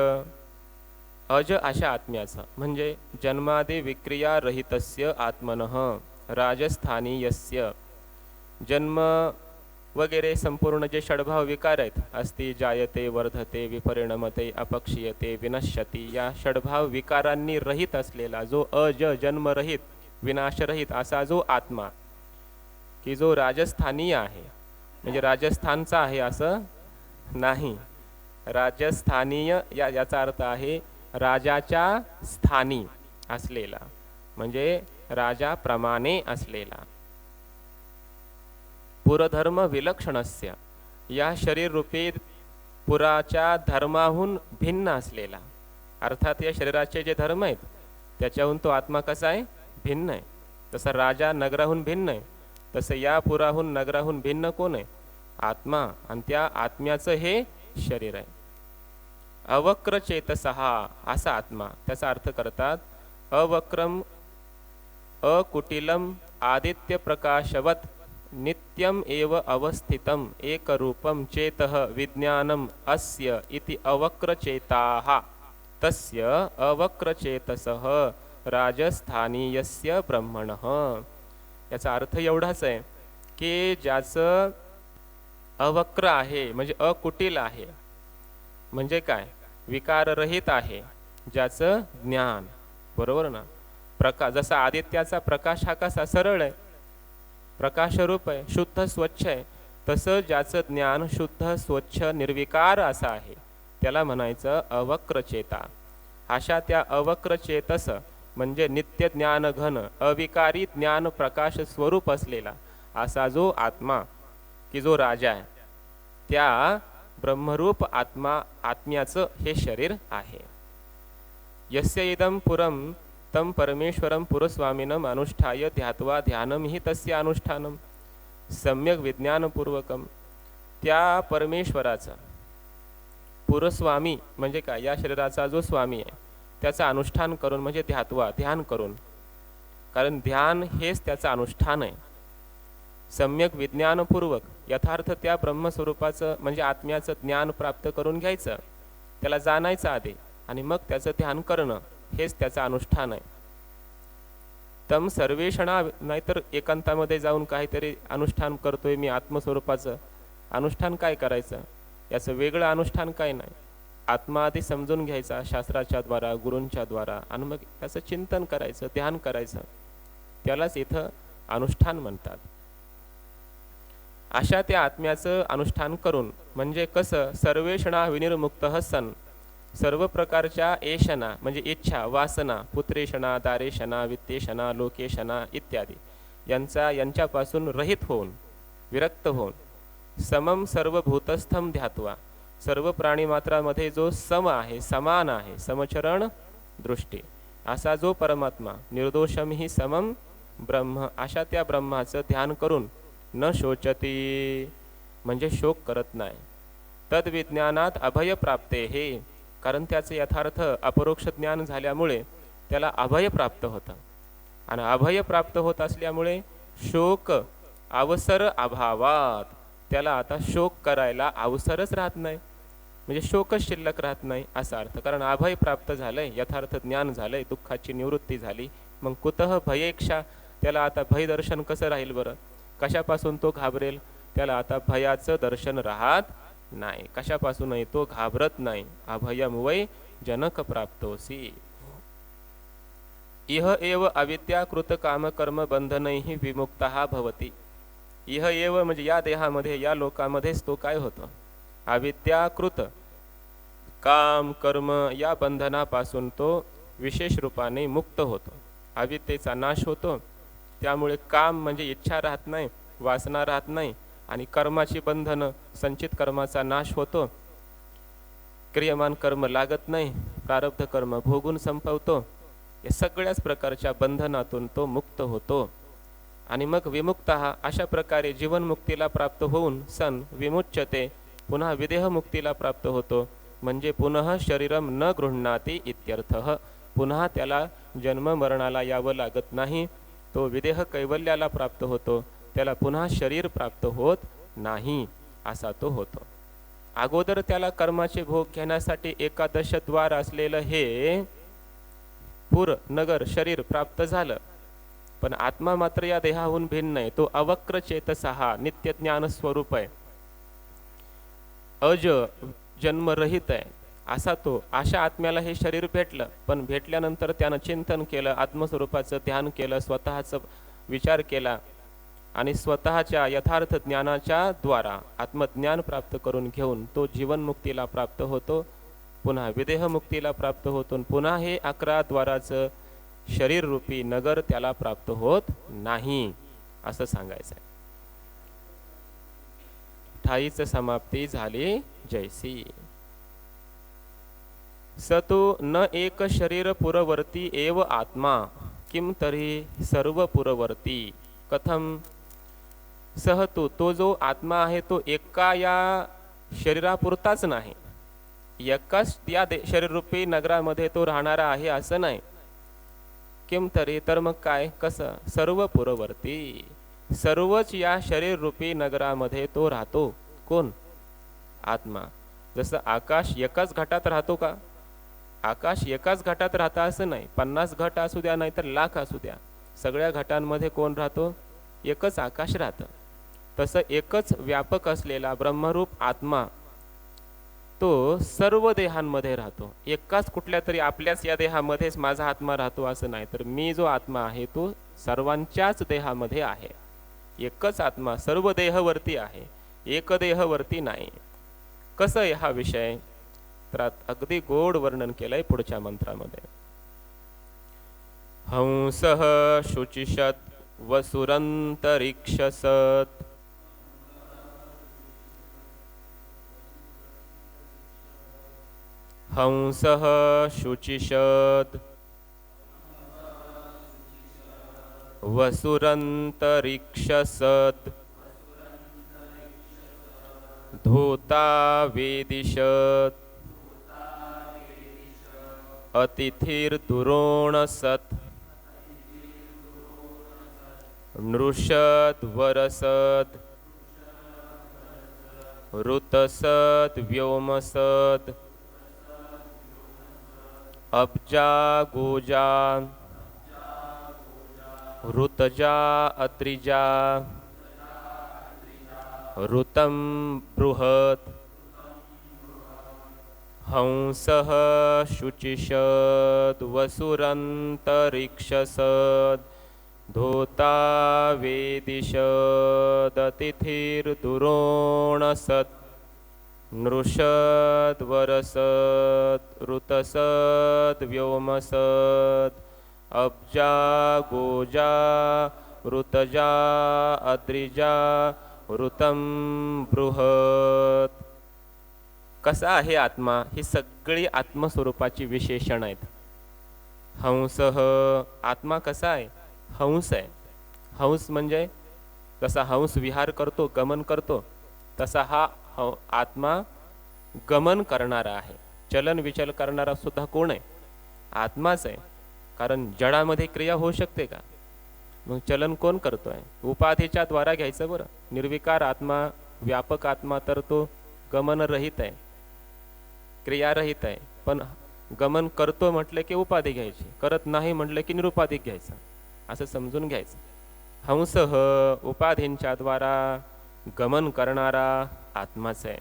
Speaker 1: अज अशा आत्म्याचं, म्हणजे जन्मादि विक्रिया रहितस्य आत्मनः राजस्थानीयस्य. जन्म वगैरे संपूर्ण जे षडभाव विकार आहेत, अस्ति जायते वर्धते विपरिणमते अपक्षीयते विनश्यती, या षडभाव विकारांनी रहित असलेला जो अज जन्मरहित विनाशरहित असा जो आत्मा, की जो राजस्थानीय आहे, म्हणजे राजस्थानचा आहे असं नाही. राजस्थानीय याचा अर्थ आहे राजाच्या स्थानी असलेला, म्हणजे राजाप्रमाणे असलेला. पुरधर्म विलक्षणस्य, या शरीर रूपी पुराच्या धर्माहून भिन्न असलेला. अर्थात या शरीराचे जे धर्म आहेत त्याच्याहून तो आत्मा कसा आहे? भिन्न आहे. तसं राजा नगराहून भिन्न आहे, तसं या पुराहून नगराहून भिन्न कोण आहे? आत्मा. आणि त्या आत्म्याचं हे शरीर आहे. अवक्र चेतसहा असा आत्मा, त्याचा अर्थ करतात अवक्रम अकुटिलम आदित्य प्रकाशवत नित्यम एव अवस्थितम एकरूपम चेतः विज्ञानम अस्य इति अवक्रचेताः तस्य अवक्रचेतसः राजस्थानीयस्य ब्रह्मणः. याचा अर्थ एवढाच आहे की ज्याचं अवक्र आहे म्हणजे अकुटिल आहे, म्हणजे काय? विकाररहित आहे, ज्याचं ज्ञान, बरोबर ना? प्रकाश, जसा आदित्याचा प्रकाश हा कसा सरळ आहे, प्रकाशरूप आहे, शुद्ध स्वच्छ आहे, तसं ज्याचं ज्ञान शुद्ध स्वच्छ निर्विकार असं आहे त्याला म्हणायचं अवक्रचेता. अशा त्या अवक्रचेतस म्हणजे नित्य ज्ञान घन अविकारी ज्ञान प्रकाश स्वरूप असलेला असा जो आत्मा की जो राजा आहे, त्या ब्रह्मरूप आत्म्याचं हे शरीर आहे. यस्य इदं पुरं तम परमेश्वरं पुरस्वामिनम अनुष्ठाय ध्यात्वा ध्यानम ही तस्य अनुष्ठानम सम्यक विज्ञानपूर्वकम. त्या परमेश्वराचा पुरस्वामी म्हणजे काय, या शरीराचा जो स्वामी आहे त्याचं अनुष्ठान करून म्हणजे ध्यात्वा ध्यान करून, कारण ध्यान हेच त्याचं अनुष्ठान आहे. सम्यक विज्ञानपूर्वक यथार्थ त्या ब्रह्मस्वरूपाचं म्हणजे आत्म्याचं ज्ञान प्राप्त करून घ्यायचं, त्याला जाणायचं आधी आणि मग त्याचं ध्यान करणं हेच त्याचं अनुष्ठान आहे. तम सर्वेषणा, नाहीतर एकांतामध्ये जाऊन काहीतरी अनुष्ठान करतोय मी आत्मस्वरूपाचं, अनुष्ठान काय करायचं, याचं वेगळं अनुष्ठान काय नाही. आत्मा आधी समजून घ्यायचा शास्त्राच्या द्वारा गुरूंच्या द्वारा आणि मग त्याचं चिंतन करायचं ध्यान करायचं, त्यालाच इथं अनुष्ठान म्हणतात. अशा त्या आत्म्याचं अनुष्ठान करून म्हणजे कसं, सर्वेषणा विनिर्मुक्त सन, सर्व प्रकारच्या एषणा म्हणजे इच्छा वासना, पुत्रेषणा दारेषणा वित्तेषणा लोकेषणा इत्यादी यांच्यापासून रहित होऊन विरक्त होऊन समम सर्वभूतस्थम ध्यात्वा, सर्व प्राणीमात्रामध्ये जो सम आहे समान आहे समचरण दृष्टी असा जो परमात्मा निर्दोषम ही समम ब्रह्म, अशा त्या ब्रह्माचं ध्यान करून न शोचती म्हणजे शोक करत नाही. तद्विज्ञानात अभय प्राप्ते हे, कारण त्याचे यथार्थ अपरोक्ष ज्ञान झाल्यामुळे त्याला अभय प्राप्त होतं आणि अभय प्राप्त होत असल्यामुळे शोक अवसर अभावात, त्याला आता शोक करायला अवसरच राहत नाही, म्हणजे शोकच शिल्लक राहत नाही असा अर्थ. कारण अभय प्राप्त झालंय, यथार्थ ज्ञान झालंय, दुःखाची निवृत्ती झाली, मग कुतः भयेक्षा, त्याला आता भय दर्शन कसं राहील बरं, कशापासून तो घाबरेल, त्याला आता भयाचं दर्शन राहत नाही, कशापासूनही तो घाबरत नाही. अभयम वै जनक प्राप्तोसी. इह एव अविद्याकृत कामकर्म बंधनैहि विमुक्तः भवति. इह एव म्हणजे या देहामध्ये या लोकामध्येच तो काय होतो, अविद्याकृत काम कर्म या बंधनापासून तो विशेष रूपाने मुक्त होतो. अविद्येचा नाश होतो, त्यामुळे काम म्हणजे इच्छा राहत नाही, वासना राहत नाही आणि कर्माची बंधनं संचित कर्माचा नाश होतो, क्रियमान कर्म लागत नाही, प्रारब्ध कर्म भोगून संपवतो, या सगळ्याच प्रकारच्या बंधनातून तो मुक्त होतो. आणि मग विमुक्त हा अशा प्रकारे जीवनमुक्तीला प्राप्त होऊन सन विमुच्यते, पुन्हा विदेह मुक्तीला प्राप्त होतो, म्हणजे पुनः शरीरम न गृह्णाति इत्यर्थः, पुन्हा त्याला जन्म मरणाला यावं लागत नाही, तो विदेह कैवल्याला प्राप्त होतो, त्याला पुन्हा शरीर प्राप्त होत नाही असा तो होतो. अगोदर त्याला कर्माचे भोग घेण्यासाठी एकादश द्वार असलेलं हे पुर नगर शरीर प्राप्त झालं, पण आत्मा मात्र या देहाहून भिन्न आहे, तो अवक्र चेतसहा नित्य ज्ञान स्वरूप आहे, अज जन्मरहित आहे असा तो. अशा आत्म्याला हे शरीर भेटलं, पण भेटल्यानंतर त्यानं चिंतन केलं, आत्मस्वरूपाचं ध्यान केलं, स्वतःचा विचार केला आणि स्वतःच्या यथार्थ ज्ञानाच्या द्वारा आत्मज्ञान प्राप्त करून घेऊन तो जीवनमुक्तीला प्राप्त होतो, पुन्हा विदेह मुक्तीला प्राप्त होतो, पुन्हा हे 11 द्वाराचं शरीर रूपी नगर त्याला प्राप्त होत नाही असं सांगायचं आहे. 28 समाप्ती झाली जैसी. सतो न एक शरीर पुरवर्ती एव आत्मा किम तरी सर्व पुरवर्ती कथम. सह तो जो आत्मा आहे तो एका या शरीरापुरताच नाही, एकाच या शरीररूपी नगरामध्ये तो राहणारा आहे असं नाही. किम तरी तर मग काय कसं, सर्व पुरवर्ती, सर्वच या शरीररूपी नगरामध्ये तो राहतो. कोण, आत्मा. जसं आकाश एकाच घटात राहतो का, आकाश एकाच घटात राहता असं नाही, 50 घट असू द्या नाही तर लाख असू द्या, सगळ्या घटांमध्ये कोण राहतो, एकच आकाश राहतं. तसं एकच व्यापक असलेला ब्रह्मरूप आत्मा तो सर्व देहांमध्ये राहतो. एकाच कुठल्या तरी आपल्याच या देहामध्येच माझा आत्मा राहतो असं नाही, तर मी जो आत्मा आहे तो सर्वांच्याच देहामध्ये आहे. एकच आत्मा सर्व देहवरती आहे, एक देहवरती नाही. कसं आहे हा विषय, तर अगदी गोड वर्णन केलंय पुढच्या मंत्रामध्ये. हंसः शुचिषत् वसुरन्तरिक्षसत् हंसः शुचिषत् वसुरन्तरिक्षसत् धूता वेदिषत् अतिथिर्दुरोणसत् नृषद् वरसद् ऋतसद् व्योमसद् अब्जा गोजा ऋतजा अत्रिजा ऋतं बृहत् हंसः शुचिषद् वसुरन्तरिक्षसद् धूता वेदिषद् अतिथिर्दुरोणसत् नृषद् वरसद् ऋतसद् व्योमसद् अब्जा गोजा ऋतजा अद्रिजा ऋतं बृहत्. कसा आहे आत्मा? ही सगळी आत्मस्वरूपाची विशेषण आहेत. हंसः, आत्मा कसा आहे? हंस आहे. हंस म्हणजे जसा हंस विहार करतो, गमन करतो, तसा हा आत्मा गमन करणारा आहे. चलन विचल करणारा सुद्धा कोण आहे? आत्माच आहे. कारण जडामध्ये क्रिया होऊ शकते का? मग चलन कोण करतोय? उपाधीच्या द्वारा घ्यायचं बरं. निर्विकार आत्मा, व्यापक आत्मा तर तो गमनरहित आहे, क्रियारहित आहे. पण गमन करतो म्हटलं की उपाधी घ्यायची, करत नाही म्हटलं की निरुपाधिक घ्यायचं, असं समजून घ्यायचं. हंसः उपाधींच्या द्वारा गमन करणारा आत्माच आहे.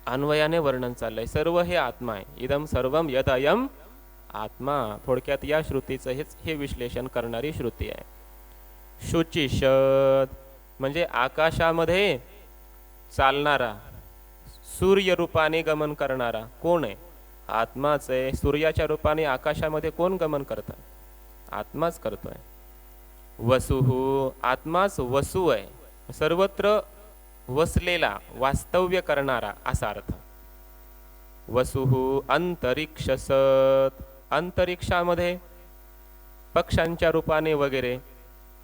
Speaker 1: अन्वयाने वर्णन चाललंय. सर्व हे आत्मा आहे. इदम सर्वम यदयम आत्मा. थोडक्यात या श्रुतीचं हे विश्लेषण करणारी श्रुती आहे. शुचिषद म्हणजे आकाशामध्ये चालणारा, सूर्य रूपाने गमन करणारा कोण आहे? आत्माच आहे. सूर्याच्या रूपाने आकाशामध्ये कोण गमन करतं? आत्माच करतोय. वसुहू, आत्माच वसू आहे, सर्वत्र वसलेला, वास्तव्य करणारा असा अर्थ. वसुहू अंतरिक्षसत, अंतरिक्षामध्ये पक्ष्यांच्या रूपाने वगैरे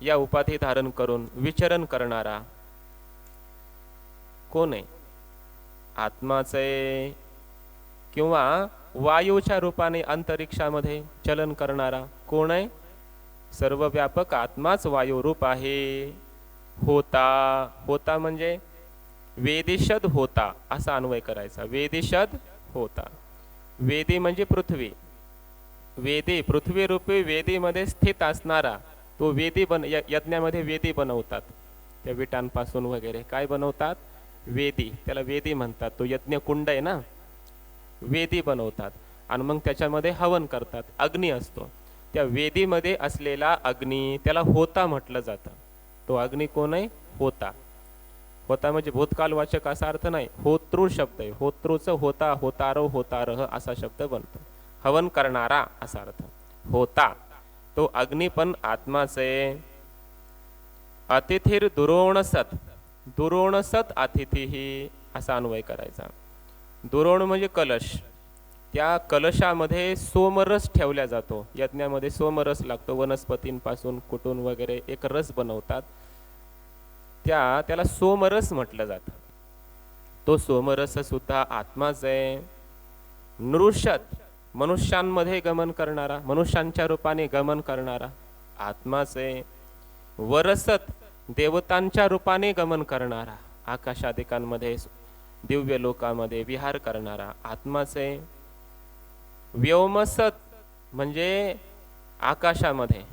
Speaker 1: या उपाधी धारण करून विचरण करणारा कोण आहे? आत्माच आहे. किंवा वायूच्या रूपाने अंतरिक्षामध्ये चलन करणारा कोण आहे? सर्वव्यापक आत्माच वायुरूप आहे. होता, होता म्हणजे वेदिशद होता असा अन्वय करायचा. वेदिशद होता. वेदी म्हणजे पृथ्वी. वेदी, पृथ्वी रूपी वेदीमध्ये स्थित असणारा तो वेदी यज्ञामध्ये वेदी बनवतात. त्या विटांपासून वगैरे काय बनवतात? वेदी. त्याला वेदी म्हणतात. तो यज्ञ कुंड आहे ना, वेदी बनवतात आणि मग त्याच्यामध्ये हवन करतात. अग्नी असतो. त्या वेदीमध्ये असलेला अग्नी त्याला होता म्हटलं जातं. तो अग्नी कोण आहे? होता. होता म्हणजे भूतकालवाचक असा अर्थ नाही, होतृ शब्द आहे. होतृचं होता, होतारो, होतारह असा शब्द बनतो. हवन करणारा असा अर्थ. होता तो अग्नी पण आत्माच आहे. अतिथिर दुरोणसत, दुरोणसत अतिथी असा अन्वय करायचा. दुरोण म्हणजे कलश. त्या कलशामध्ये सोमरस ठेवला जातो. यज्ञामध्ये सोमरस लागतो. वनस्पतींपासून कुटून वगैरे एक रस बनवतात. त्याला सोमरस म्हटलं जातं. तो सोमरस सुद्धा आत्माच आहे. नृषत, मनुष्यांमध्ये गमन करणारा, मनुष्यांच्या रूपाने गमन करणारा आत्माच आहे. वरसत, देवतांच्या रूपाने गमन करणारा, आकाशादिकांमध्ये दिव्य लोकामध्ये विहार करणारा आत्माच आहे. व्योमसत म्हणजे आकाशामध्ये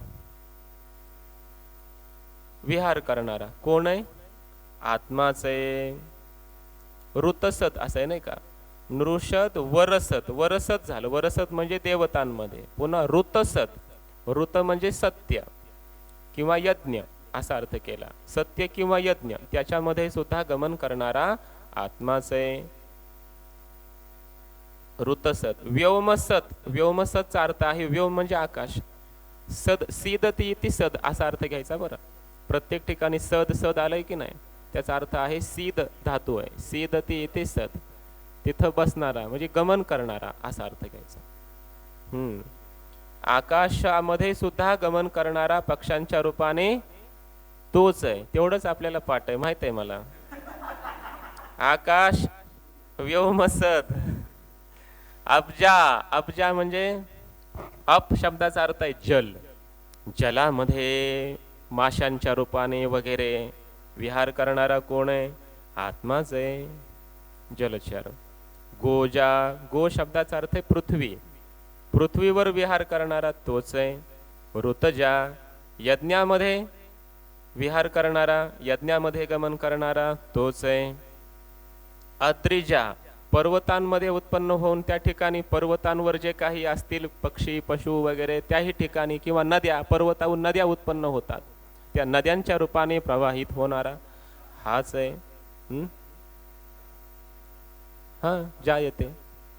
Speaker 1: विहार करणारा कोण आहे? आत्माच आहे. ऋतसत असं आहे नाही का? नृषत वरसत, वरसत झालं. वरसत म्हणजे देवतांमध्ये. पुन्हा ऋतसत, ऋत म्हणजे सत्य किंवा यज्ञ असा अर्थ केला. सत्य किंवा यज्ञ त्याच्यामध्ये सुद्धा गमन करणारा आत्माच आहे. ऋतसत. व्योमसत, व्योमसतचा अर्थ आहे व्योम म्हणजे आकाश. सद सीदती इति सद असा अर्थ घ्यायचा बरं. प्रत्येक ठिकाणी सद सद आलंय की नाही, त्याचा अर्थ आहे सीद धातू आहे. सीदती इति सद, तिथं बसणारा म्हणजे गमन करणारा असा अर्थ घ्यायचा. आकाशामध्ये सुद्धा गमन करणारा पक्षांच्या रूपाने तोच आहे. तेवढंच आपल्याला पाठ आहे, माहित आहे मला. आकाश व्योमसद अब्जा. अब्जा म्हणजे अप शब्दाचा अर्थ आहे जल. जलामध्ये माशांच्या रूपाने वगैरे विहार करणारा कोण आहे? आत्माच आहे, जलचर. गोजा, गो शब्दाचा अर्थ आहे पृथ्वी. पृथ्वीवर विहार करणारा तोच आहे. ऋतजा, यज्ञामध्ये विहार करणारा, यज्ञामध्ये गमन करणारा तोच आहे. अद्रिजा, पर्वतांमध्ये उत्पन्न होऊन त्या ठिकाणी पर्वतांवर जे काही असतील पक्षी पशु वगैरे त्याही ठिकाणी, किंवा नद्या, पर्वताहून नद्या उत्पन्न होतात, त्या नद्यांच्या रूपाने प्रवाहित होणारा हाच आहे. जायते,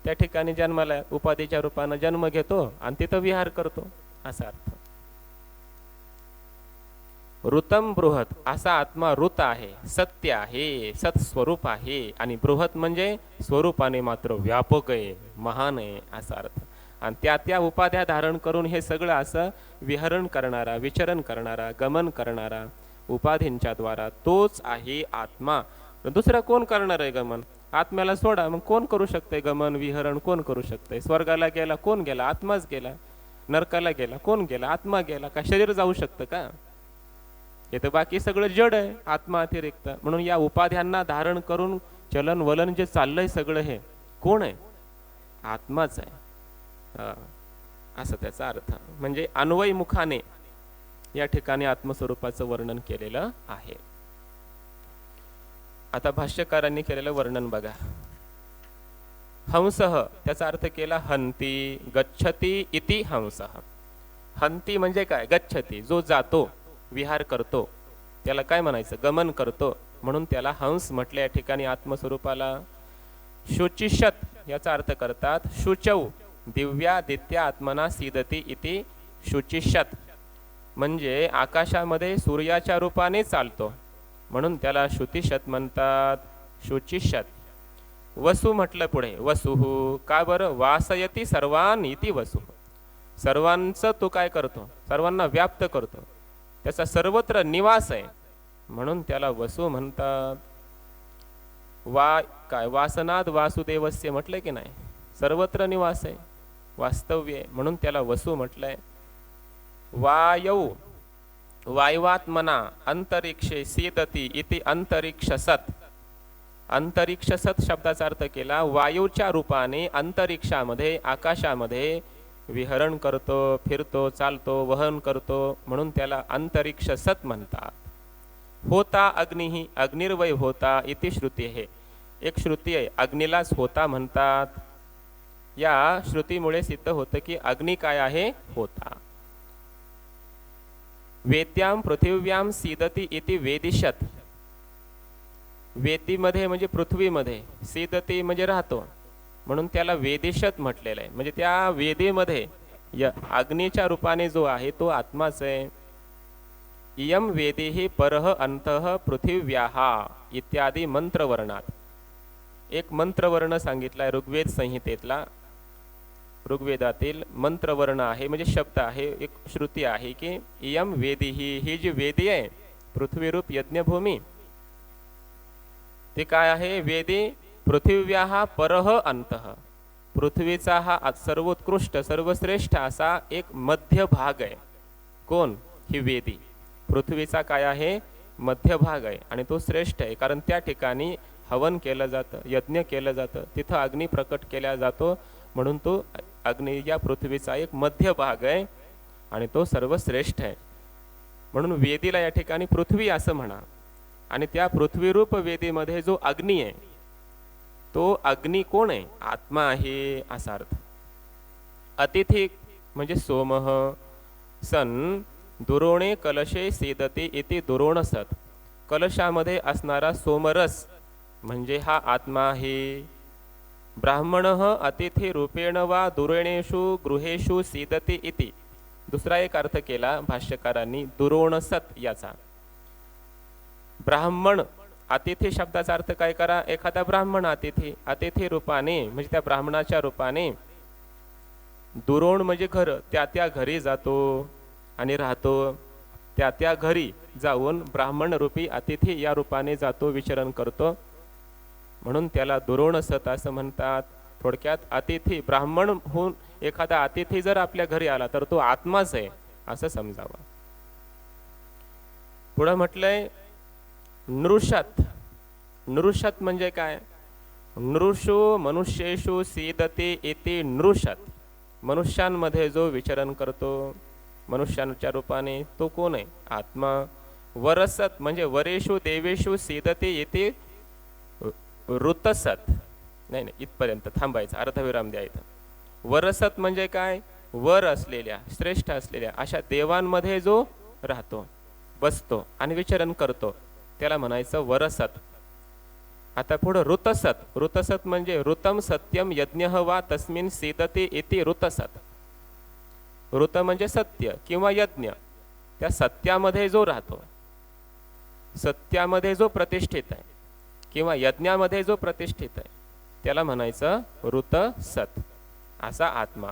Speaker 1: त्या ठिकाणी जन्माला उपाधीच्या रूपानं जन्म घेतो आणि तिथं विहार करतो असा अर्थ. ऋतम बृहत, असा आत्मा ऋत आहे, सत्य आहे, सत्स्वरूप आहे. आणि बृहत म्हणजे स्वरूपाने मात्र व्यापक आहे, महान आहे असा अर्थ. आणि त्या उपाध्या धारण करून हे सगळं असं विहरण करणारा, विचरण करणारा, गमन करणारा उपाधींच्या द्वारा तोच आहे आत्मा. दुसरा कोण करणार आहे गमन? आत्म्याला सोडा, मग कोण करू शकते गमन विहरण? कोण करू शकते? स्वर्गाला गेला कोण गेला? आत्माच गेला. नरकाला गेला कोण गेला? आत्मा गेला. का शरीर जाऊ शकतं का? हे तर बाकी सगळं जड आहे, आत्मा अतिरिक्त. म्हणून या उपाध्यांना धारण करून चलन वलन जे चाललंय सगळं हे कोण आहे? आत्माच आहे, असं त्याचा अर्थ. म्हणजे अन्वय मुखाने या ठिकाणी आत्मस्वरूपाचं वर्णन केलेलं आहे. आता भाष्यकारांनी केलेलं वर्णन बघा. हंसः, त्याचा अर्थ केला हंती, गच्छती इति हंसः. हंती म्हणजे काय? गच्छती, जो जातो, विहार करतो, त्याला काय म्हणायचं? गमन करतो, म्हणून त्याला हंस म्हटलं या ठिकाणी आत्मस्वरूपाला. शुचिष्यत याचा अर्थ करतात शुचौ दिव्यादित्य आत्मना सीदती इति शुचिष्यत, म्हणजे आकाशामध्ये सूर्याच्या रूपाने चालतो म्हणून त्याला शुतिष्यत म्हणतात, शुचिष्यत. वसु म्हटलं पुढे, वसुः, का बरं? वासयती सर्वान इति वसुः, सर्वांचं तो काय करतो? सर्वांना व्याप्त करतो, त्याचा सर्वत्र निवास आहे म्हणून त्याला वसु म्हणतात. काय वासनाद वासुदेवस्य म्हटलंय की नाही? सर्वत्र निवास आहे, वास्तव्य आहे, म्हणून त्याला वसु म्हटलंय. वायौ, वायुवात्मना अंतरिक्षे सीदती इति अंतरिक्षसत. अंतरिक्षसत शब्दाचा अर्थ केला वायूच्या रूपाने अंतरिक्षामध्ये, आकाशामध्ये विहरण करतो, फिरतो, चालतो, वहन करतो, म्हणून त्याला अंतरिक्ष सत म्हणतात. होता अग्निही, अग्निर्वय होता इति श्रुती आहे, एक श्रुती आहे, अग्नीलाच होता म्हणतात. या श्रुतीमुळे सिद्ध होतं की अग्नी काय आहे? होता. वेद्याम पृथिव्याम सीदती इति वेदिशत, वेदीमध्ये म्हणजे पृथ्वीमध्ये, सीदती म्हणजे राहतो, म्हणून त्याला वेदिशत म्हटलेलं आहे. म्हणजे त्या वेदीमध्ये अग्नीच्या रूपाने जो आहे तो आत्माच आहे. इयम वेदी परह अंतः पृथिव्याः इत्यादी मंत्रवर्णात एक मंत्रवर्ण सांगितलाय ऋग्वेद संहितेतला. ऋग्वेदातील मंत्रवर्ण आहे, म्हणजे शब्द आहे, एक श्रुती आहे की इयम वेदी, ही जी वेदी आहे पृथ्वीरूप यज्ञभूमी, ते काय आहे? वेदी पृथिव्याः परह अंतः, पृथ्वीचा हा सर्वोत्कृष्ट सर्वश्रेष्ठ असा एक मध्य भाग आहे. कोण? ही वेदी. पृथ्वीचा काय आहे? मध्य भाग आहे आणि तो श्रेष्ठ आहे, कारण त्या ठिकाणी हवन केलं जातं, यज्ञ केलं जातं, तिथं अग्नी प्रकट केला जातो, म्हणून तो अग्नी या पृथ्वीचा एक मध्य भाग आहे आणि तो सर्वश्रेष्ठ आहे. म्हणून वेदीला या ठिकाणी पृथ्वी असं म्हणा. आणि त्या पृथ्वीरूप वेदीमध्ये जो अग्नी आहे तो अग्नी कोण आहे? आत्मा आहे असा अर्थ. अतिथी म्हणजे सोमः सन दुरोणे कलशे सीदती इति दुरोणसत, कलशामध्ये असणारा सोमरस म्हणजे हा आत्मा आहे. ब्राह्मणः अतिथी रूपेण वा दुरेणेषु गृहेषु सीदती इति, दुसरा एक अर्थ केला भाष्यकारांनी दुरोणसत याचा. ब्राह्मण अतिथी शब्दाचा अर्थ काय करा, एखादा ब्राह्मण अतिथी रूपाने म्हणजे त्या ब्राह्मणाच्या रूपाने, दुरोण म्हणजे घर, त्या घरी जातो आणि राहतो, त्या घरी जाऊन ब्राह्मण रूपी अतिथी या रूपाने जातो, विचरण करतो, म्हणून त्याला दुरोणसत असं म्हणतात. थोडक्यात अतिथी ब्राह्मण होऊन एखादा अतिथी जर आपल्या घरी आला तर तो आत्माच आहे असं समजावा. पुढे म्हटलंय नृषत. नृषत म्हणजे काय, नृषो मनुष्येषु सीदते इति नृषत. मनुष्यांमध्ये जो विचरण करतो मनुष्यांच्या रूपाने तो कोण आहे, आत्मा. वरसत म्हणजे वरेषु देवेषु सीदते इति ऋतसत. नाही इथपर्यंत थांबायचं, अर्धविराम द्यायचा. वरसत म्हणजे काय, वर असलेल्या श्रेष्ठ असलेल्या अशा देवांमध्ये जो राहतो बसतो आणि विचरण करतो त्याला म्हणायचं वरसत. आता पुढे ऋतसत. ऋतसत म्हणजे ऋतम सत्यम यज्ञ वा तस्मिन सीदते इति ऋतसत. ऋत म्हणजे सत्य किंवा यज्ञ, त्या सत्यामध्ये जो राहतो, सत्यामध्ये जो प्रतिष्ठित आहे किंवा यज्ञामध्ये जो प्रतिष्ठित आहे त्याला म्हणायचं ऋतसत असा आत्मा.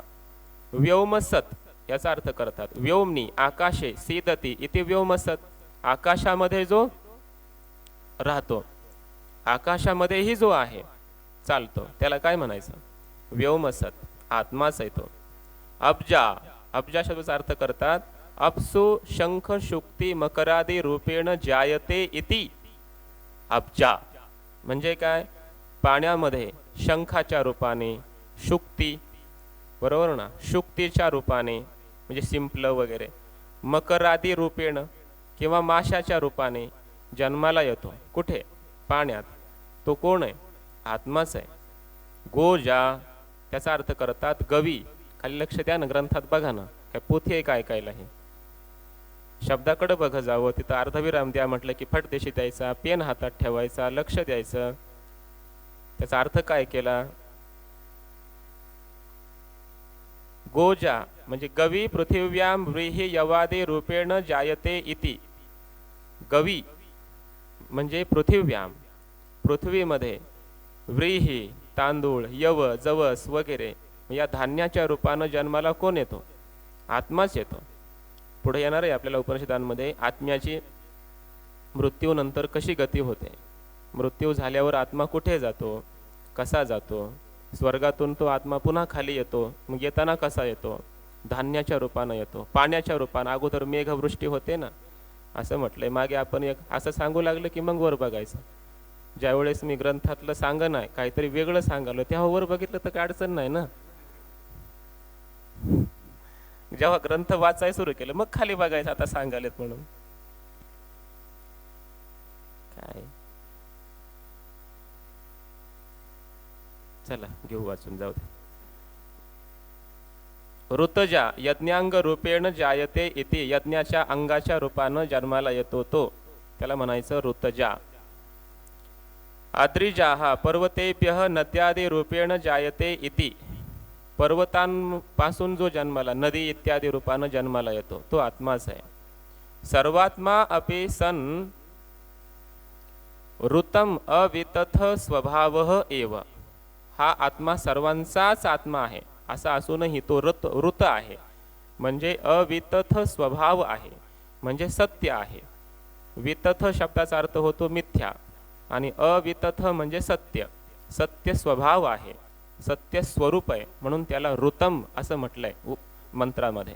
Speaker 1: व्योमसत याचा अर्थ करतात व्योमनी आकाशे सीदती इति व्योमसत. आकाशामध्ये जो राहतो, आकाशामध्येही जो आहे चालतो त्याला काय म्हणायचं, व्योमसत, आत्माच आहे तो. अब्जा. अब्जा शब्दाचा अर्थ करतात अप्सु शंख शुक्ती मकरादी रूपेण जायते इति अब्जा. म्हणजे काय, पाण्यामध्ये शंखाच्या रूपाने, शुक्ती बरोबर ना, शुक्तीच्या रूपाने म्हणजे शिंपलं वगैरे, मकरादी रूपेण किंवा माशाच्या रूपाने जन्माला येतो. कुठे, पाण्यात. तो कोण आहे, आत्माच आहे. गोजा त्याचा अर्थ करतात गवी. खाली लक्ष द्या ना, ग्रंथात बघा ना, काय पोथी आहे काय ऐकायला, हे शब्दाकडे बघा जावं, तिथं अर्धविराम द्या म्हटलं की फट देशी द्यायचा, पेन हातात ठेवायचा, लक्ष द्यायचं. त्याचा अर्थ काय केला, गोजा म्हणजे गवी पृथिव्याम व्रीहि यवादे रूपेण जायते इति. गवी म्हणजे पृथिव्याम, पृथ्वीमध्ये, व्रीहि तांदूळ, यव जवस वगैरे या धान्याच्या रूपानं जन्माला कोण येतो, आत्माच येतो. पुढे येणार आहे आपल्याला उपनिषदांमध्ये आत्म्याची मृत्यूनंतर कशी गती होते, मृत्यू झाल्यावर आत्मा कुठे जातो, कसा जातो. स्वर्गातून तो आत्मा पुन्हा खाली येतो, मग येताना कसा येतो, धान्याच्या रूपानं येतो, पाण्याच्या रूपानं. अगोदर मेघवृष्टी होते ना असं म्हटलंय मागे. आपण एक असं सांगू लागलं की मग वर बघायचं. ज्यावेळेस मी ग्रंथातलं सांग नाही काहीतरी वेगळं सांगालो तेव्हा वर बघितलं तर काय अडचण नाही ना. जेव्हा ग्रंथ वाचाय सुरू केलं मग खाली बघायचं आता सांगालेत म्हणून. काय चला घेऊ वाचून, जाऊ दे. ऋतजा यज्ञांग रूपेण जायते इति. यज्ञाच्या अंगाच्या रूपानं जन्माला येतो तो, त्याला म्हणायचं ऋतजा. आद्रिजाहा पर्वतेभ्यः नद्यादी रूपेण जायते इति. पर्वतांपासून जो जन्माला, नदी इत्यादी रूपानं जन्माला येतो तो आत्माच आहे. सर्वात्मा अपि सन ऋतम अवितथ स्वभावः एव. हा आत्मा सर्वांचाच आत्मा आहे असा असूनही तो ऋत आहे, म्हणजे अवितथ स्वभाव आहे, म्हणजे सत्य आहे. वितथ शब्दाचा अर्थ होतो मिथ्या आणि अवितथ म्हणजे सत्य, सत्य स्वभाव आहे, सत्य स्वरूप आहे, म्हणून त्याला ऋतम असं म्हटलंय मंत्रामध्ये.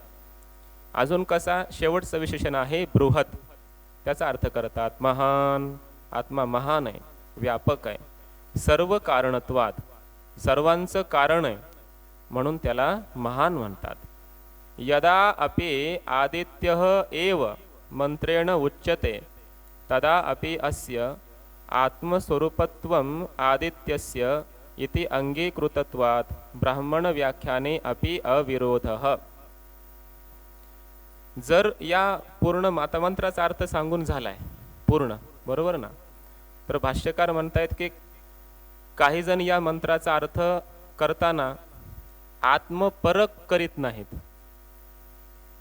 Speaker 1: अजून कसा शेवटचं विशेषण आहे बृहत. त्याचा अर्थ करतात महान. आत्मा महान आहे, व्यापक आहे, सर्व कारणत्वात, सर्वांचं कारण आहे म्हणून त्याला महान म्हणतात. यदा अपि आदित्यः एव मंत्रेण उच्यते तदा अपि अस्य आत्मस्वरूपत्वम् आदित्यस्य इति अंगीकृतत्वात् ब्राह्मण व्याख्याने अपि अविरोधः. जर या पूर्ण मातामंत्राचा अर्थ सांगून झालाय पूर्ण, बरोबर ना, तर भाष्यकार म्हणतायत की काही जण या मंत्राचा अर्थ करताना आत्मपरक करीत नाहीत.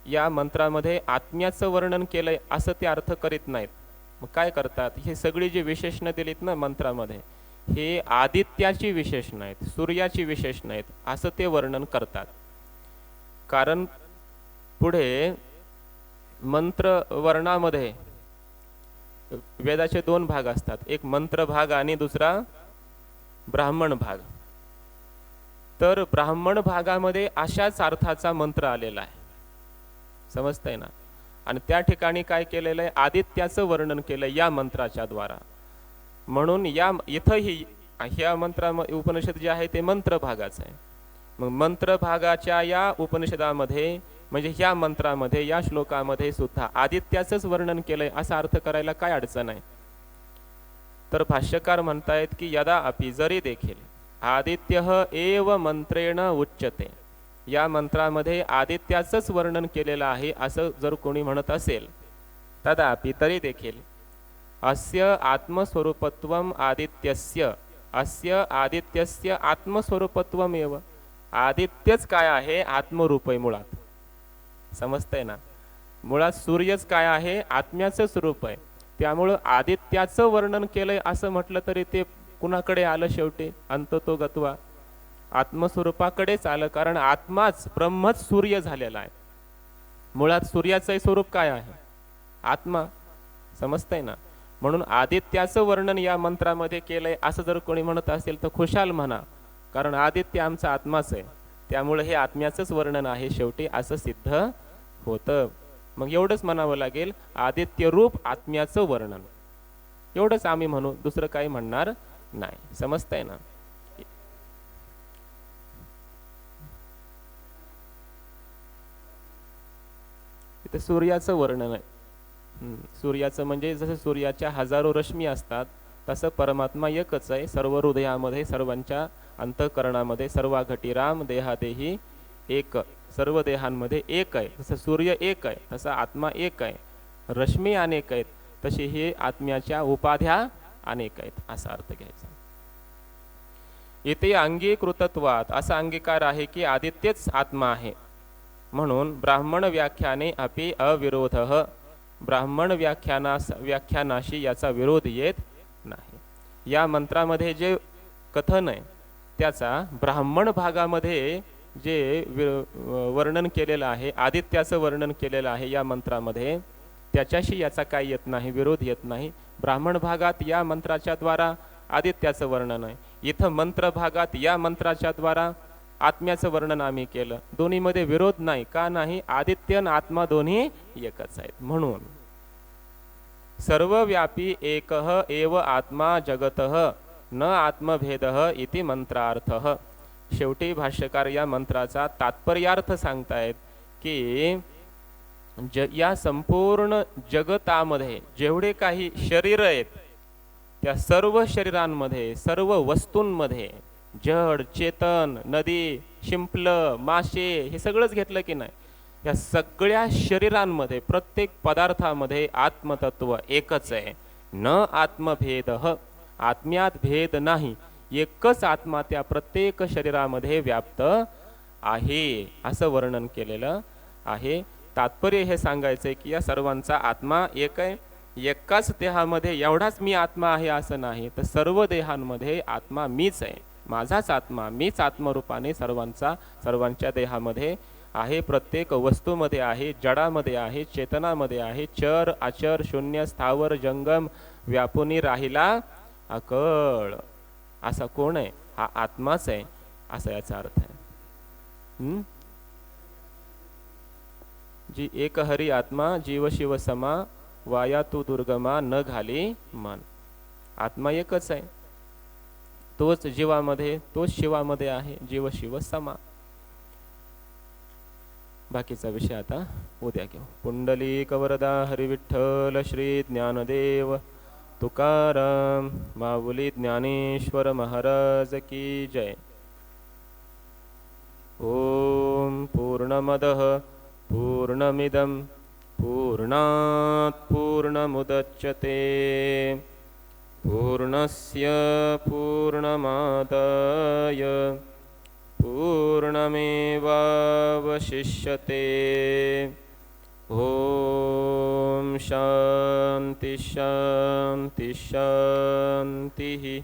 Speaker 1: या मंत्रामध्ये आत्म्याचं वर्णन केलंय असं ते अर्थ करीत नाहीत. मग काय करतात, हे सगळी जी विशेषणं दिलीत ना मंत्रामध्ये, हे आदित्याची विशेषणं आहेत, सूर्याची विशेषणं आहेत असं ते वर्णन करतात. कारण पुढे मंत्र वर्णामध्ये वेदाचे दोन भाग असतात, एक मंत्र भाग आणि दुसरा ब्राह्मण भाग. तर ब्राह्मण भागामध्ये अशाच अर्थाचा मंत्र आलेला आहे, समजतंय ना. आणि त्या ठिकाणी काय केलेलं आहे, आदित्याचं वर्णन केलं या मंत्राच्या द्वारा. म्हणून इथंही ह्या उपनिषद जे आहे ते मंत्र भागाचं आहे. मग मंत्र भागाच्या या उपनिषदामध्ये म्हणजे ह्या मंत्रामध्ये या श्लोकामध्ये सुद्धा आदित्याचंच वर्णन केलंय असा अर्थ करायला काय अडचण आहे. तर भाष्यकार म्हणतायत की यदा अपि जरी देखील आदित्य एव मंत्रेण उच्यते, या मंत्रामध्ये आदित्याचंच वर्णन केलेलं आहे असं जर कोणी म्हणत असेल, तदापि तरी देखील अस्य आत्मस्वरूपत्वम आदित्यस्य, अस्य आदित्यस्य आत्मस्वरूपत्वम एव, आदित्यच काय आहे, आत्मरूप आहे मुळात, समजतंय ना. मुळात सूर्यच काय आहे, आत्म्याचं स्वरूप आहे. त्यामुळं आदित्याचं वर्णन केलंय असं म्हटलं तरी ते कुणाकडे आलं, शेवटी अंततो गत्वा आत्मस्वरूपाकडेच आलं. कारण आत्माच ब्रह्मच सूर्य झालेला आहे. मुळात सूर्याचं स्वरूप काय आहे, आत्मा, समजतंय ना. म्हणून आदित्याचं वर्णन या मंत्रामध्ये केलंय असं जर कोणी म्हणत असेल तर खुशाल म्हणा, कारण आदित्य आमचा आत्माच आहे, त्यामुळे हे आत्म्याचंच वर्णन आहे शेवटी असं सिद्ध होतं. मग एवढंच म्हणावं लागेल, आदित्य रूप आत्म्याचं वर्णन, एवढंच आम्ही म्हणू, दुसरं काही म्हणणार नाही, समजतंय ना. इथे सूर्याचं वर्णन आहे. सूर्याचं म्हणजे जसं सूर्याच्या हजारो रश्मी असतात तसं परमात्मा एकच आहे, सर्व हृदयामध्ये, सर्वांच्या अंतःकरणामध्ये, सर्व घटीराम देहादेही एक, सर्व देहांमध्ये एक आहे. जसं सूर्य एक आहे तसा आत्मा एक आहे, रश्मी अनेक आहेत, तशी हे आत्म्याच्या उपाध्या अनेक आहेत असा अर्थ घ्यायचा. इथे अंगीकृतत्वात असा अंगीकार आहे की आदित्यच आत्मा आहे. म्हणून ब्राह्मण व्याख्याने अपि अविरोधः, ब्राह्मण व्याख्यानाशी याचा विरोध येत नाही. या मंत्रामध्ये जे कथन आहे त्याचा ब्राह्मण भागामध्ये जे वर्णन केलेलं आहे, आदित्याचं वर्णन केलेलं आहे या मंत्रामध्ये, त्याच्याशी याचा काय येत नाही, विरोध येत नाही. ब्राह्मण भागात या मंत्राच्या द्वारा आदित्याचं वर्णन आहे, इथं मंत्र भागात या मंत्राच्या द्वारा आत्म्याचं वर्णन आम्ही केलं. दोन्हीमध्ये विरोध नाही. का नाही, आदित्य आणि आत्मा दोन्ही एकच आहेत. म्हणून सर्वव्यापी एकः एव आत्मा जगतः न आत्मभेदः इति मंत्रार्थः. शेवटी भाष्यकार या मंत्राचा तात्पर्यार्थ सांगतायत की या संपूर्ण जगतामध्ये जेवढे काही शरीर आहेत त्या सर्व शरीरांमध्ये, सर्व वस्तूंमध्ये, जड, चेतन, नदी, शिंपलं, मासे, हे सगळंच घेतलं की नाही, या सगळ्या शरीरांमध्ये, प्रत्येक पदार्थामध्ये आत्मतत्व एकच आहे. न आत्मभेदः, आत्म्यात भेद नाही, एकच आत्मा त्या प्रत्येक शरीरामध्ये व्याप्त आहे असं वर्णन केलेलं आहे. तात्पर्य हे सांगायचंय की या सर्वांचा आत्मा एक आहे. एकाच देहामध्ये एवढाच मी आत्मा आहे असं नाही, तर सर्व देहांमध्ये आत्मा मीच आहे, माझाच आत्मा, मीच आत्मरूपाने सर्वांच्या देहामध्ये आहे, प्रत्येक वस्तूमध्ये आहे, जडामध्ये आहे, चेतनामध्ये आहे, चर अचर शून्य स्थावर जंगम व्यापुनी राहिला अकळ. असा कोण आहे, हा आत्माच आहे असा याचा अर्थ आहे. जी एक हरी आत्मा जीव शिव समा वाया तू दुर्गमा न घाली मन. आत्मा एकच आहे, तोच जीवामध्ये, तोच शिवामध्ये आहे, जीव शिव समा. बाकीचा विषय आता उद्या घेऊ. पुंडलिक वरदा हरी विठ्ठल श्री ज्ञानदेव तुकाराम माऊली ज्ञानेश्वर महाराज की जय. ओम पूर्णमदः पूर्णमिदं पूर्णात् पूर्णमुदच्यते पूर्णस्य पूर्णमादाय पूर्णमेवावशिष्यते. ओम शांती शांती शांती.